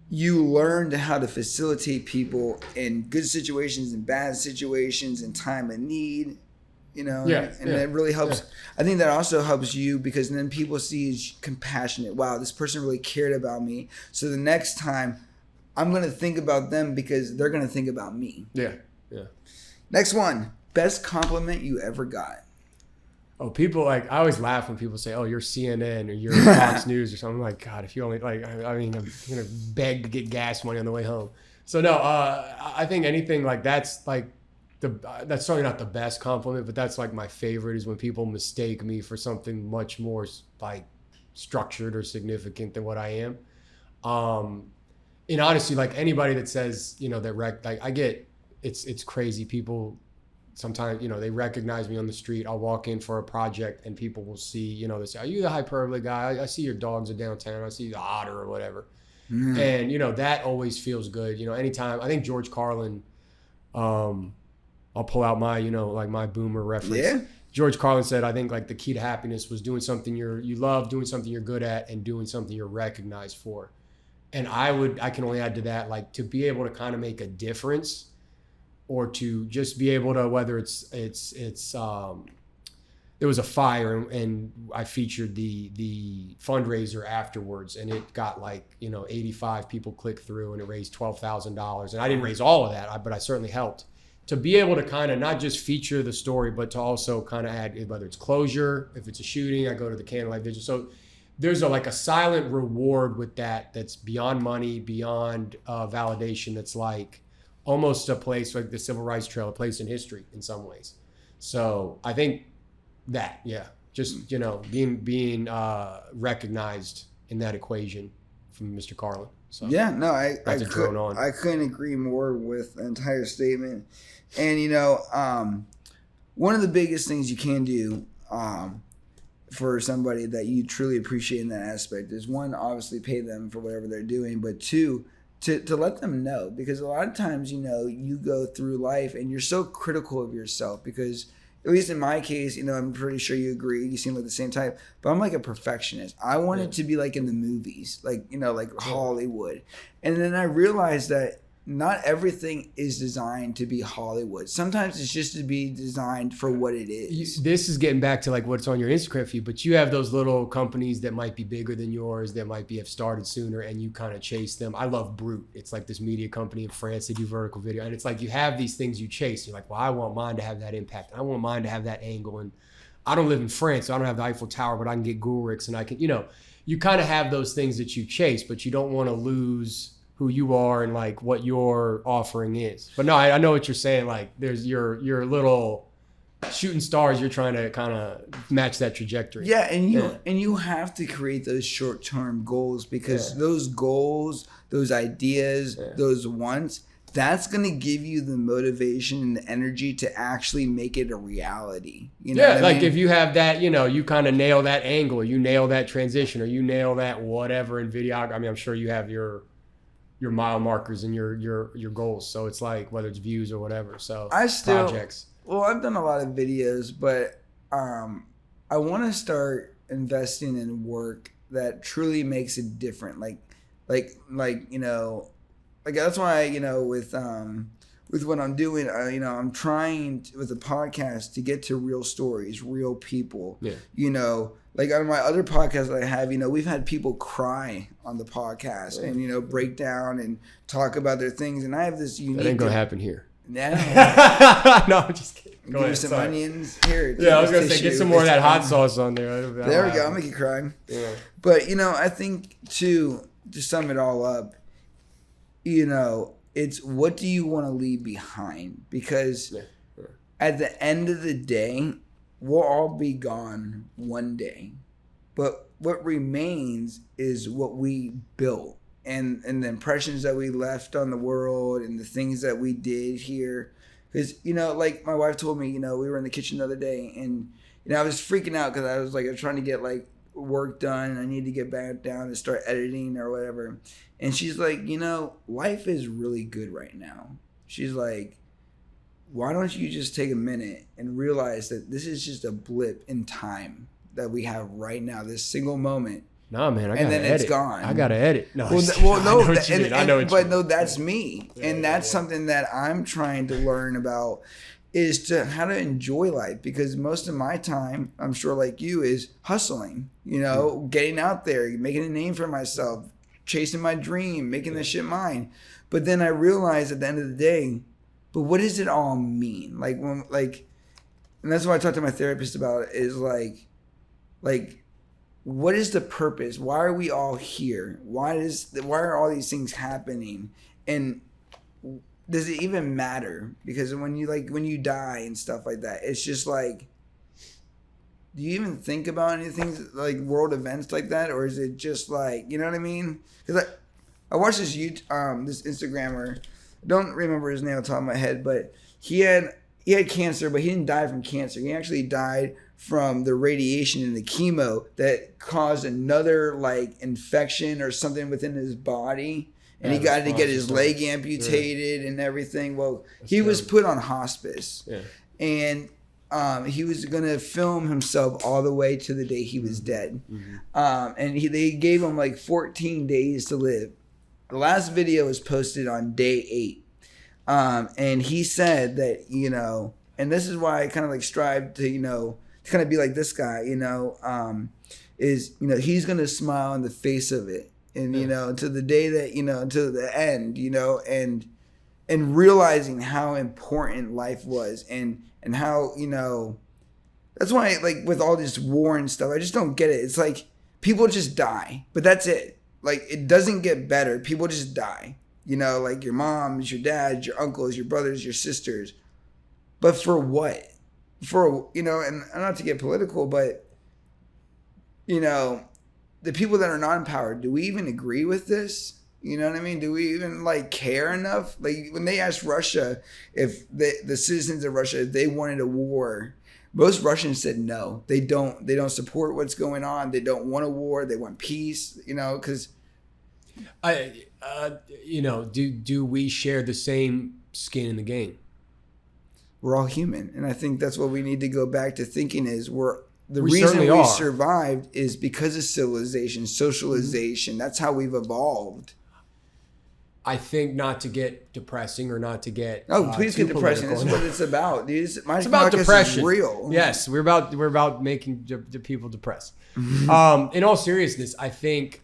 you learn how to facilitate people in good situations and bad situations and time of need. That really helps. I think that also helps you because then people see you as compassionate. Wow, this person really cared about me. So the next time I'm going to think about them because they're going to think about me. Yeah. Next one. Best compliment you ever got. Oh, people like, I always laugh when people say, oh, you're CNN or you're Fox News or something. I'm like, God, if you only, like, I mean, I'm going to beg to get gas money on the way home. So no, I think anything like that's like, that's certainly not the best compliment, but that's like my favorite is when people mistake me for something much more like structured or significant than what I am. And honestly, like anybody that says, that like I get, it's crazy. People sometimes, they recognize me on the street. I'll walk in for a project and people will see, they say, are you the Hyperbole guy? I see your dogs are downtown. I see the otter or whatever. And, that always feels good. Anytime, I think George Carlin, I'll pull out my, like my boomer reference. Yeah. George Carlin said, I think like the key to happiness was doing something you love, doing something you're good at, and doing something you're recognized for. And I can only add to that, like to be able to kind of make a difference, or to just be able to, whether it's there was a fire and I featured the fundraiser afterwards, and it got like 85 people click through and it raised $12,000, and I didn't raise all of that, but I certainly helped. To be able to kind of not just feature the story, but to also kind of add, whether it's closure, if it's a shooting, I go to the candlelight vigil. So there's a silent reward with that's beyond money, beyond validation. That's like almost a place like the Civil Rights Trail, a place in history in some ways. So I think that, just, being recognized in that equation from Mr. Carlin. So yeah, no, I couldn't agree more with the entire statement. And, one of the biggest things you can do for somebody that you truly appreciate in that aspect is, one, obviously pay them for whatever they're doing, but two, to let them know, because a lot of times, you go through life and you're so critical of yourself because, at least in my case, I'm pretty sure you agree, you seem like the same type, but I'm like a perfectionist. I want it to be like in the movies, like, like Hollywood. And then I realized that not everything is designed to be Hollywood. Sometimes it's just to be designed for what it is. This is getting back to like what's on your Instagram feed, but you have those little companies that might be bigger than yours, that might have started sooner, and you kind of chase them. I love Brute. It's like this media company in France. They do vertical video, and it's like you have these things you chase. You're like, well, I want mine to have that impact. I want mine to have that angle. And I don't live in France, so I don't have the Eiffel Tower, but I can get Gulricks, and I can, you kind of have those things that you chase, but you don't want to lose who you are and like what your offering is. But no, I know what you're saying. Like there's your little shooting stars. You're trying to kind of match that trajectory. Yeah, and you have to create those short-term goals, because those goals, those ideas, those wants, that's going to give you the motivation and the energy to actually make it a reality. If you have that, you kind of nail that angle, you nail that transition, or you nail that whatever in videography. I mean, I'm sure you have your mile markers and your goals. So it's like, whether it's views or whatever. So projects. Well, I've done a lot of videos, but I want to start investing in work that truly makes it different. Like that's why, with what I'm doing, I'm trying with the podcast to get to real stories, real people. Like on my other podcast that I have, we've had people cry on the podcast and, break down and talk about their things. And I have this unique... That ain't going to happen here. No. No, I'm just kidding. Go ahead. Some onions. Here. I was going to say, get some more of that hot sauce on there. There we go. I'll make you cry. Yeah. But, I think, too, to sum it all up, it's what do you want to leave behind? Because at the end of the day, we'll all be gone one day. But what remains is what we built and the impressions that we left on the world and the things that we did here. Because, like my wife told me, we were in the kitchen the other day and, I was freaking out because I was trying to get work done and I need to get back down and start editing or whatever. And she's like, life is really good right now. She's like, why don't you just take a minute and realize that this is just a blip in time that we have right now, this single moment. No, man, I gotta edit. And then it's gone. I gotta edit. No, no, that's me. And that's something that I'm trying to learn about, is to how to enjoy life, because most of my time, I'm sure like you, is hustling, getting out there, making a name for myself, chasing my dream, making this shit mine. But then I realized at the end of the day, but what does it all mean? Like when and that's what I talked to my therapist about is like what is the purpose? Why are we all here? Why are all these things happening? And does it even matter? Because when you die and stuff like that, it's just like, do you even think about anything like world events like that, or is it just like, you know what I mean? Because I watched this this Instagrammer, I don't remember his name on the top of my head, but he had cancer, but he didn't die from cancer. He actually died from the radiation and the chemo that caused another like infection or something within his body. And he got to get his leg amputated and everything. Well, he was put on hospice. Yeah. And he was going to film himself all the way to the day he was dead. Mm-hmm. And they gave him like 14 days to live. The last video was posted on day 8. And he said that, you know, and this is why I kind of like strive to, you know, to kind of be like this guy, you know, is, you know, he's going to smile in the face of it. And, you know, to the day that, you know, to the end, you know, and realizing how important life was and how, you know, that's why, like, with all this war and stuff, I just don't get it. It's like people just die, but that's it. Like, it doesn't get better. People just die, you know, like your moms, your dads, your uncles, your brothers, your sisters. But for what? For, you know, and not to get political, but, you know, the people that are not empowered, do we even agree with this? You know what I mean? Do we even like care enough? Like when they asked Russia if the citizens of Russia, if they wanted a war, most Russians said no. They don't support what's going on. They don't want a war. They want peace, you know, because you know, do we share the same skin in the game? We're all human. And I think that's what we need to go back to thinking is the reason we survived is because of civilization, socialization. That's how we've evolved. I think not to get depressing or not to get please get depressing. This is what it's about, dude. It's about depression. Is real. Yes, we're about making the people depressed. In all seriousness, I think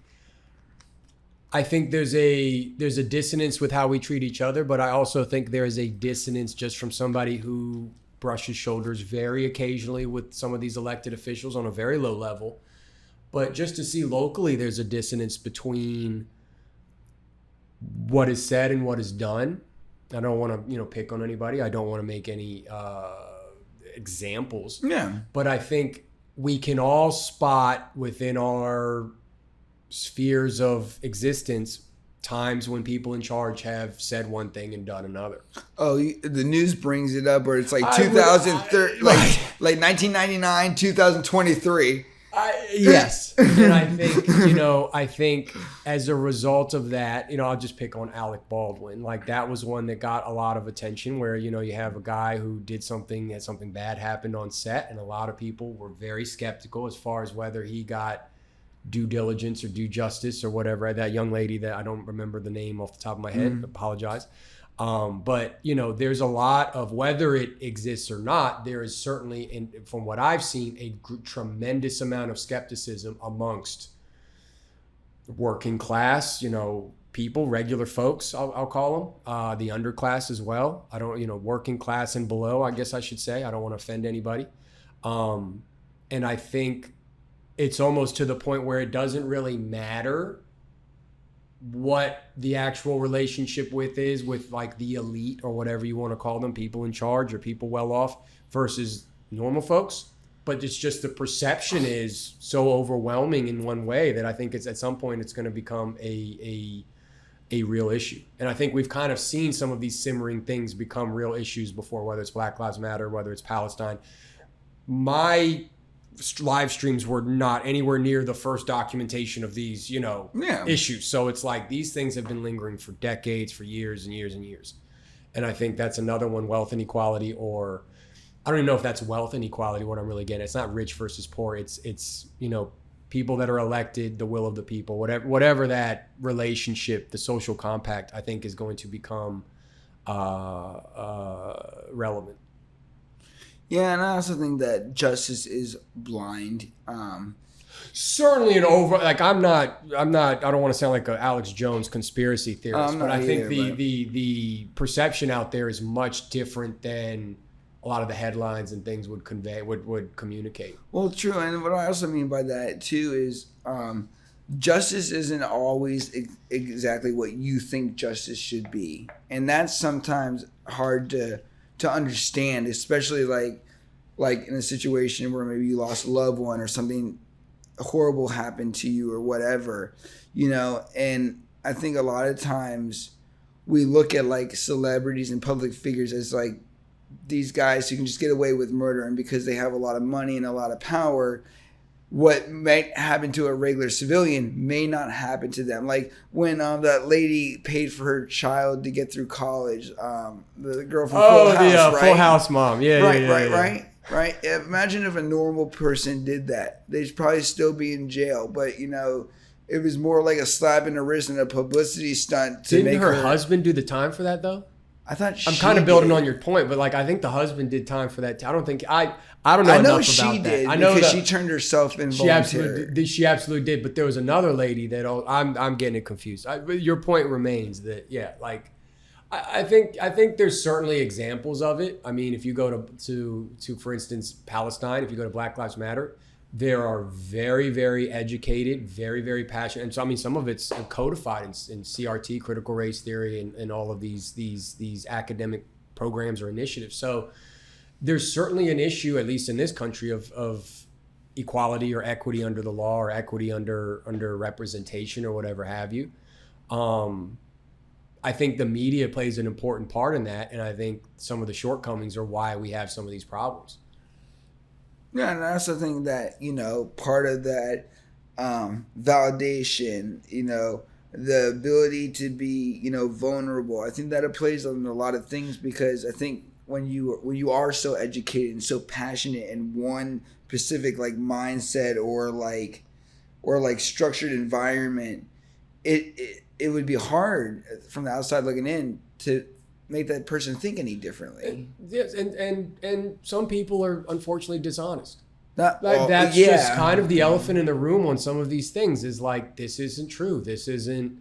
there's a dissonance with how we treat each other, but I also think there is a dissonance just from somebody who brushes shoulders very occasionally with some of these elected officials on a very low level. But just to see locally, there's a dissonance between what is said and what is done. I don't want to, you know, pick on anybody. I don't want to make any examples. Yeah. But I think we can all spot within our spheres of existence times when people in charge have said one thing and done another. Oh, the news brings it up where it's like 2030, like 1999, 2023. Yes. And I think, you know, as a result of that, you know, I'll just pick on Alec Baldwin. Like that was one that got a lot of attention where, you know, you have a guy who had something bad happened on set and a lot of people were very skeptical as far as whether he got due diligence or due justice or whatever. That young lady that I don't remember the name off the top of my head, apologize. But, you know, there's a lot of whether it exists or not, there is certainly, from what I've seen, a tremendous amount of skepticism amongst working class, you know, people, regular folks, I'll call them, the underclass as well. I don't, you know, working class and below, I guess I should say. I don't want to offend anybody. And I think it's almost to the point where it doesn't really matter what the actual relationship is with like the elite or whatever you want to call them, people in charge or people well off versus normal folks. But it's just the perception is so overwhelming in one way that I think it's at some point it's going to become a real issue. And I think we've kind of seen some of these simmering things become real issues before, whether it's Black Lives Matter, whether it's Palestine. My live streams were not anywhere near the first documentation of these, you know, issues. So it's like these things have been lingering for decades, for years and years and years. And I think that's another one, wealth inequality, or I don't even know if that's wealth inequality, what I'm really getting. It's not rich versus poor. It's you know, people that are elected, the will of the people, whatever that relationship, the social compact, I think is going to become relevant. Yeah, and I also think that justice is blind. Certainly an over, like I'm not, I don't want to sound like an Alex Jones conspiracy theorist, but I think the perception out there is much different than a lot of the headlines and things would convey, would communicate. Well, true. And what I also mean by that too is justice isn't always exactly what you think justice should be. And that's sometimes hard to understand, especially like in a situation where maybe you lost a loved one or something horrible happened to you or whatever, you know. And I think a lot of times we look at like celebrities and public figures as like these guys who can just get away with murder, and because they have a lot of money and a lot of power, what might happen to a regular civilian may not happen to them. Like when that lady paid for her child to get through college, the girl from Full House, right? Full House mom, Right. Imagine if a normal person did that. They'd probably still be in jail. But, you know, it was more like a slap in the wrist and a publicity stunt to Didn't make her husband do the time for that, though? I thought I'm kind of building on your point, but like I think the husband did time for that. I don't think I don't know. I know enough she about did that. I know because she turned herself involuntary. She absolutely did. But there was another lady that I'm getting it confused. Your point remains that like I think there's certainly examples of it. I mean, if you go to for instance Palestine, if you go to Black Lives Matter, there are very, very educated, very, very passionate, and so I mean some of it's codified in CRT, critical race theory, and all of these academic programs or initiatives. So there's certainly an issue, at least in this country, of equality or equity under the law or equity under representation or whatever have you. I think the media plays an important part in that, and I think some of the shortcomings are why we have some of these problems. Yeah, and I also think that, you know, part of that validation, you know, the ability to be, you know, vulnerable, I think that it plays on a lot of things, because I think when you are so educated and so passionate in one specific like mindset or like structured environment, it would be hard from the outside looking in to make that person think any differently. Yes, and some people are unfortunately dishonest. That's just kind of the elephant in the room on some of these things is like, this isn't true. This isn't.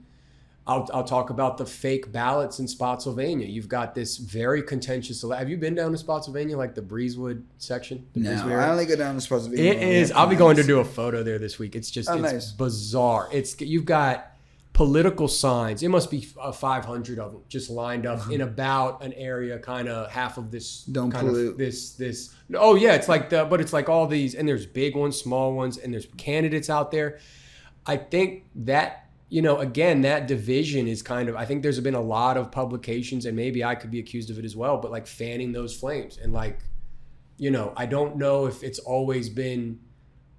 I'll talk about the fake ballots in Spotsylvania. You've got this very contentious. Have you been down to Spotsylvania, like the Breezewood section? No, I only go down to Spotsylvania. It is. I'll be going to do a photo there this week. It's just nice. Bizarre. You've got political signs. It must be 500 of them just lined up in about an area, kind of half of this. Don't kind pollute. Of this. Oh yeah, it's like but it's like all these, and there's big ones, small ones, and there's candidates out there. I think that, you know, again, that division is kind of, I think there's been a lot of publications, and maybe I could be accused of it as well, but like fanning those flames. And like, you know, I don't know if it's always been,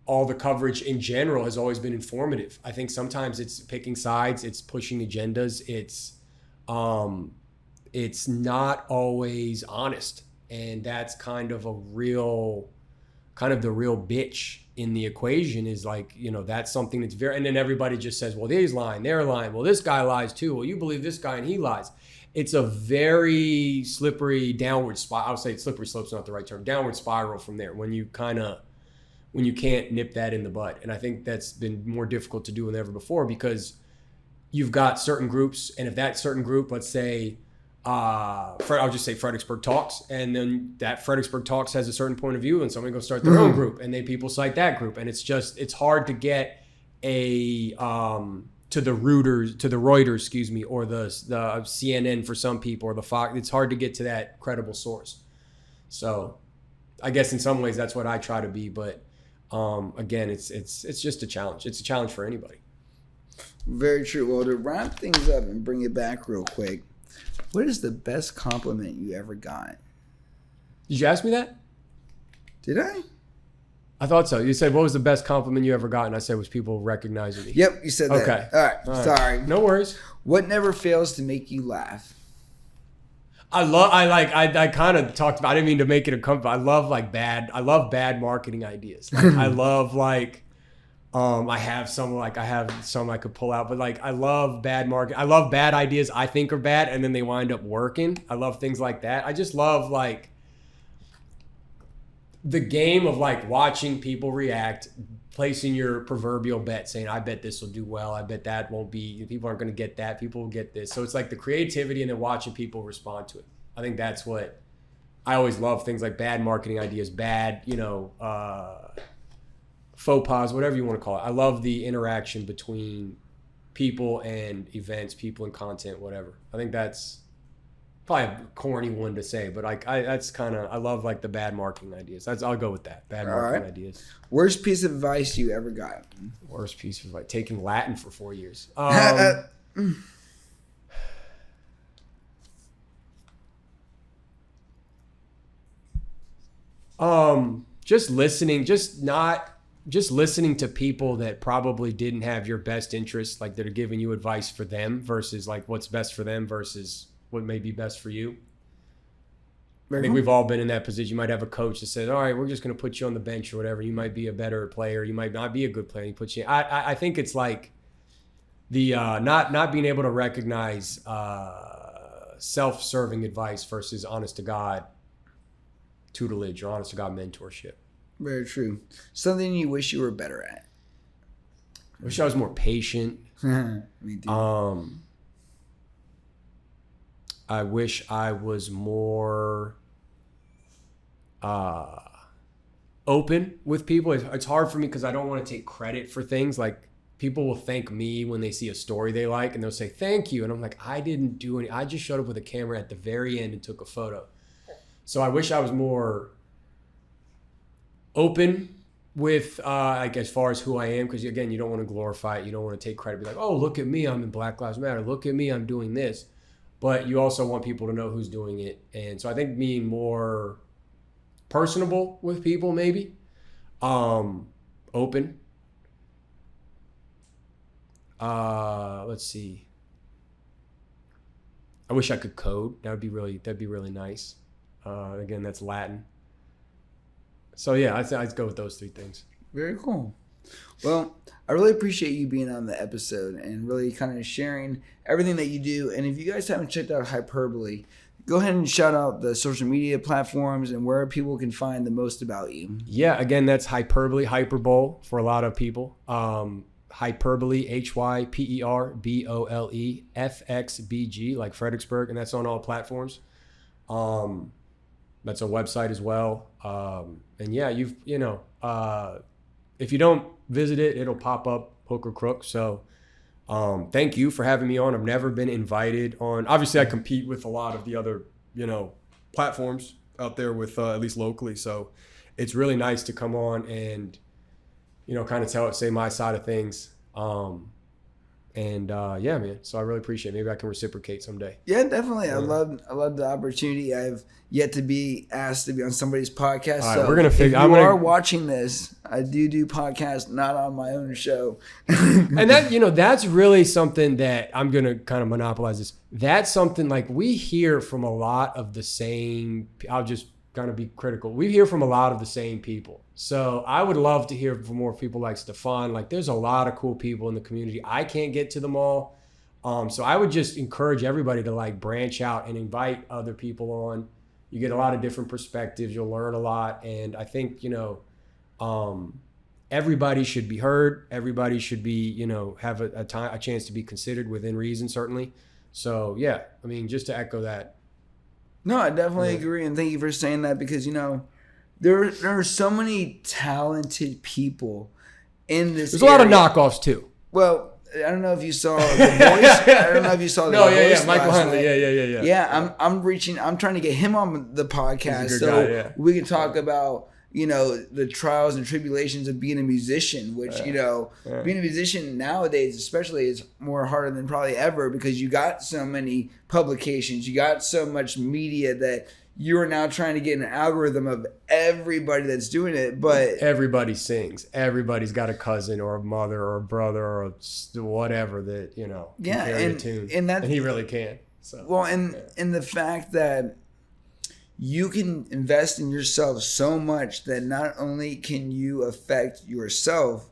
all the coverage in general has always been informative. I think sometimes it's picking sides, it's pushing agendas, it's not always honest. And that's kind of the real bitch in the equation, is like, you know, that's something that's very, and then everybody just says, well, he's lying, they're lying, well, this guy lies too, well, you believe this guy and he lies. It's a very slippery downward spiral. I would say slippery slope's not the right term, downward spiral from there, when you can't nip that in the bud. And I think that's been more difficult to do than ever before, because you've got certain groups, and if that certain group, let's say, I'll just say Fredericksburg Talks, and then that Fredericksburg Talks has a certain point of view, and somebody goes start their own group, and people cite that group, and it's hard to get to the Reuters, excuse me, or the CNN for some people, or the Fox. It's hard to get to that credible source. So I guess in some ways that's what I try to be, but again, it's just a challenge. It's a challenge for anybody. Very true. Well, to wrap things up and bring it back real quick, what is the best compliment you ever got? Did you ask me that? Did I? I thought so. You said, what was the best compliment you ever got? And I said, was people recognizing me. Yep, you said that. Okay. All right. Sorry. No worries. What never fails to make you laugh? I kind of talked about, I didn't mean to make it a compliment. I love bad marketing ideas. I love I have some I could pull out, but like, I love bad market. I love bad ideas I think are bad, and then they wind up working. I love things like that. I just love like the game of like watching people react placing your proverbial bet, saying, I bet this will do well. I bet that won't be, people aren't going to get that. People will get this. So it's like the creativity and then watching people respond to it. I think that's what I always love, things like bad marketing ideas, bad, faux pas, whatever you want to call it. I love the interaction between people and events, people and content, whatever. I think that's probably a corny one to say, but like I love like the bad marketing ideas. I'll go with that. Bad marketing ideas. Worst piece of advice you ever got? Worst piece of advice, taking Latin for 4 years. Just listening to people that probably didn't have your best interest, like that are giving you advice for them versus like what's best for them versus what may be best for you. I think we've all been in that position. You might have a coach that says, all right, we're just going to put you on the bench or whatever. You might be a better player. You might not be a good player. He puts you. I think it's like the not being able to recognize self-serving advice versus honest to God tutelage or honest to God mentorship. Very true. Something you wish you were better at. I wish I was more patient. Me too. I wish I was more open with people. It's hard for me because I don't want to take credit for things. Like people will thank me when they see a story they like and they'll say, thank you. And I'm like, I didn't do any. I just showed up with a camera at the very end and took a photo. So I wish I was more open with like as far as who I am, because again, you don't want to glorify it. You don't want to take credit. Be like, oh, look at me, I'm in Black Lives Matter. Look at me, I'm doing this. But you also want people to know who's doing it. And so I think being more personable with people, maybe open. Let's see. I wish I could code. That'd be really nice. Again, that's Latin. So yeah, I'd go with those three things. Very cool. Well, I really appreciate you being on the episode and really kind of sharing everything that you do. And if you guys haven't checked out Hyperbole, go ahead and shout out the social media platforms and where people can find the most about you. Yeah, again, that's Hyperbole for a lot of people. Hyperbole, HYPERBOLE, FXBG, like Fredericksburg, and that's on all platforms. That's a website as well. And yeah, if you don't visit it, it'll pop up hook or crook. So thank you for having me on. I've never been invited on. Obviously, I compete with a lot of the other, platforms out there with at least locally. So it's really nice to come on and, kind of say my side of things. Yeah, man. So I really appreciate it. Maybe I can reciprocate someday. Yeah, definitely. Yeah. I love the opportunity. I've yet to be asked to be on somebody's podcast. All right, so we're gonna figure. If you are watching this, I do podcasts, not on my own show. And that that's really something that I'm gonna kind of monopolize this. That's something like we hear from a lot of the same. I'll just kind of be critical. We hear from a lot of the same people. So I would love to hear from more people like Stefan. Like there's a lot of cool people in the community. I can't get to them all. So I would just encourage everybody to like branch out and invite other people on. You get a lot of different perspectives. You'll learn a lot. And I think, everybody should be heard. Everybody should be, have a chance to be considered within reason, certainly. So yeah, I mean, just to echo that. No, I definitely agree. And thank you for saying that because, there are so many talented people in this There's area. A lot of knockoffs too. Well, I don't know if you saw The Voice. I don't know if you saw The Voice. Michael Huntley. Yeah. Yeah, I'm trying to get him on the podcast so we can talk about, the trials and tribulations of being a musician, which, being a musician nowadays especially is more harder than probably ever because you got so many publications, you got so much media that you are now trying to get an algorithm of everybody that's doing it, but everybody sings. Everybody's got a cousin or a mother or a brother or whatever that can carry a tune, and he really can. So and the fact that you can invest in yourself so much that not only can you affect yourself,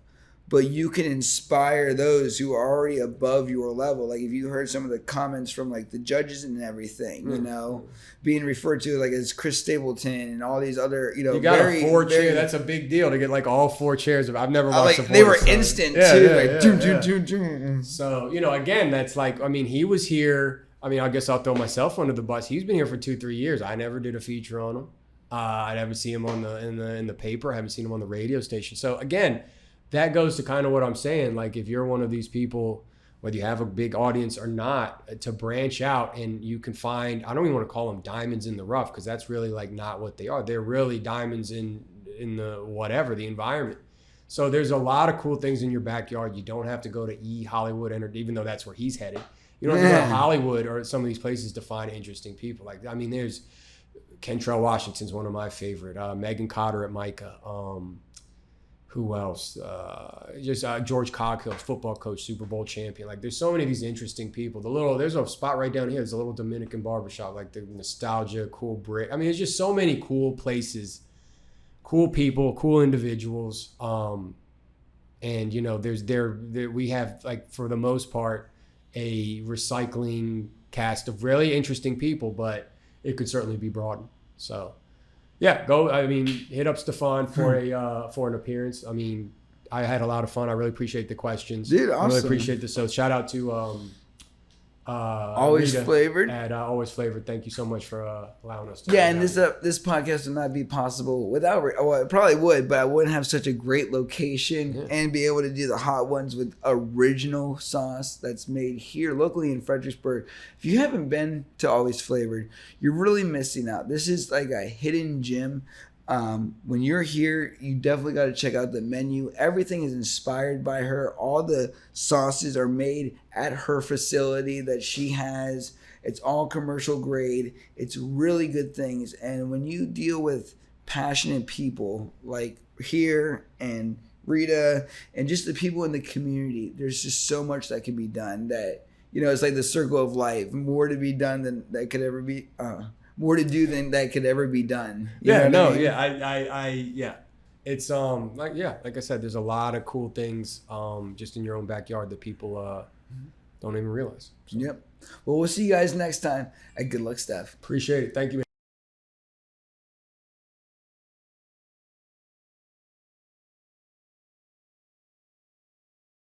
but you can inspire those who are already above your level. Like if you heard some of the comments from like the judges and everything, you know, being referred to like as Chris Stapleton and all these other, you know, you got a 4-chair. That's a big deal to get like all 4 chairs. I've never watched like they were instant too. So, you know, again, that's like, I mean, he was here. I mean, I guess I'll throw myself under the bus. He's been here for 2-3 years. I never did a feature on him. I never see him on in the paper. I haven't seen him on the radio station. So again, that goes to kind of what I'm saying. Like if you're one of these people, whether you have a big audience or not, to branch out and you can find, I don't even want to call them diamonds in the rough, because that's really like not what they are. They're really diamonds in the whatever, the environment. So there's a lot of cool things in your backyard. You don't have to go to Hollywood, even though that's where he's headed. You don't have to go to Hollywood or some of these places to find interesting people. Like, I mean, there's Kentrell Washington's one of my favorite. Megan Cotter at Micah. Who else? George Coghill, football coach, Super Bowl champion. Like, there's so many of these interesting people. There's a spot right down here. There's a little Dominican barbershop, like the Nostalgia, cool brick. I mean, there's just so many cool places, cool people, cool individuals. And you know, we have, like, for the most part, a recycling cast of really interesting people, but it could certainly be broadened. So yeah, hit up Stefan for an appearance. I mean, I had a lot of fun. I really appreciate the questions. Dude, awesome. I really appreciate this. So shout out to Always Rita Flavored. At Always Flavored. Thank you so much for allowing us to. Yeah, and this podcast would not be possible without. Well, it probably would, but I wouldn't have such a great location and be able to do the hot ones with original sauce that's made here locally in Fredericksburg. If you haven't been to Always Flavored, you're really missing out. This is like a hidden gem. When you're here, you definitely got to check out the menu. Everything is inspired by her. All the sauces are made at her facility that she has. It's all commercial grade. It's really good things. And when you deal with passionate people like here and Rita and just the people in the community, there's just so much that can be done that, you know, it's like the circle of life. More to be done than that could ever be. More to do than that could ever be done. Yeah, no, I mean? Yeah. It's like I said, there's a lot of cool things just in your own backyard that people don't even realize. So. Yep. Well, we'll see you guys next time. And good luck, Steph. Appreciate it. Thank you, man.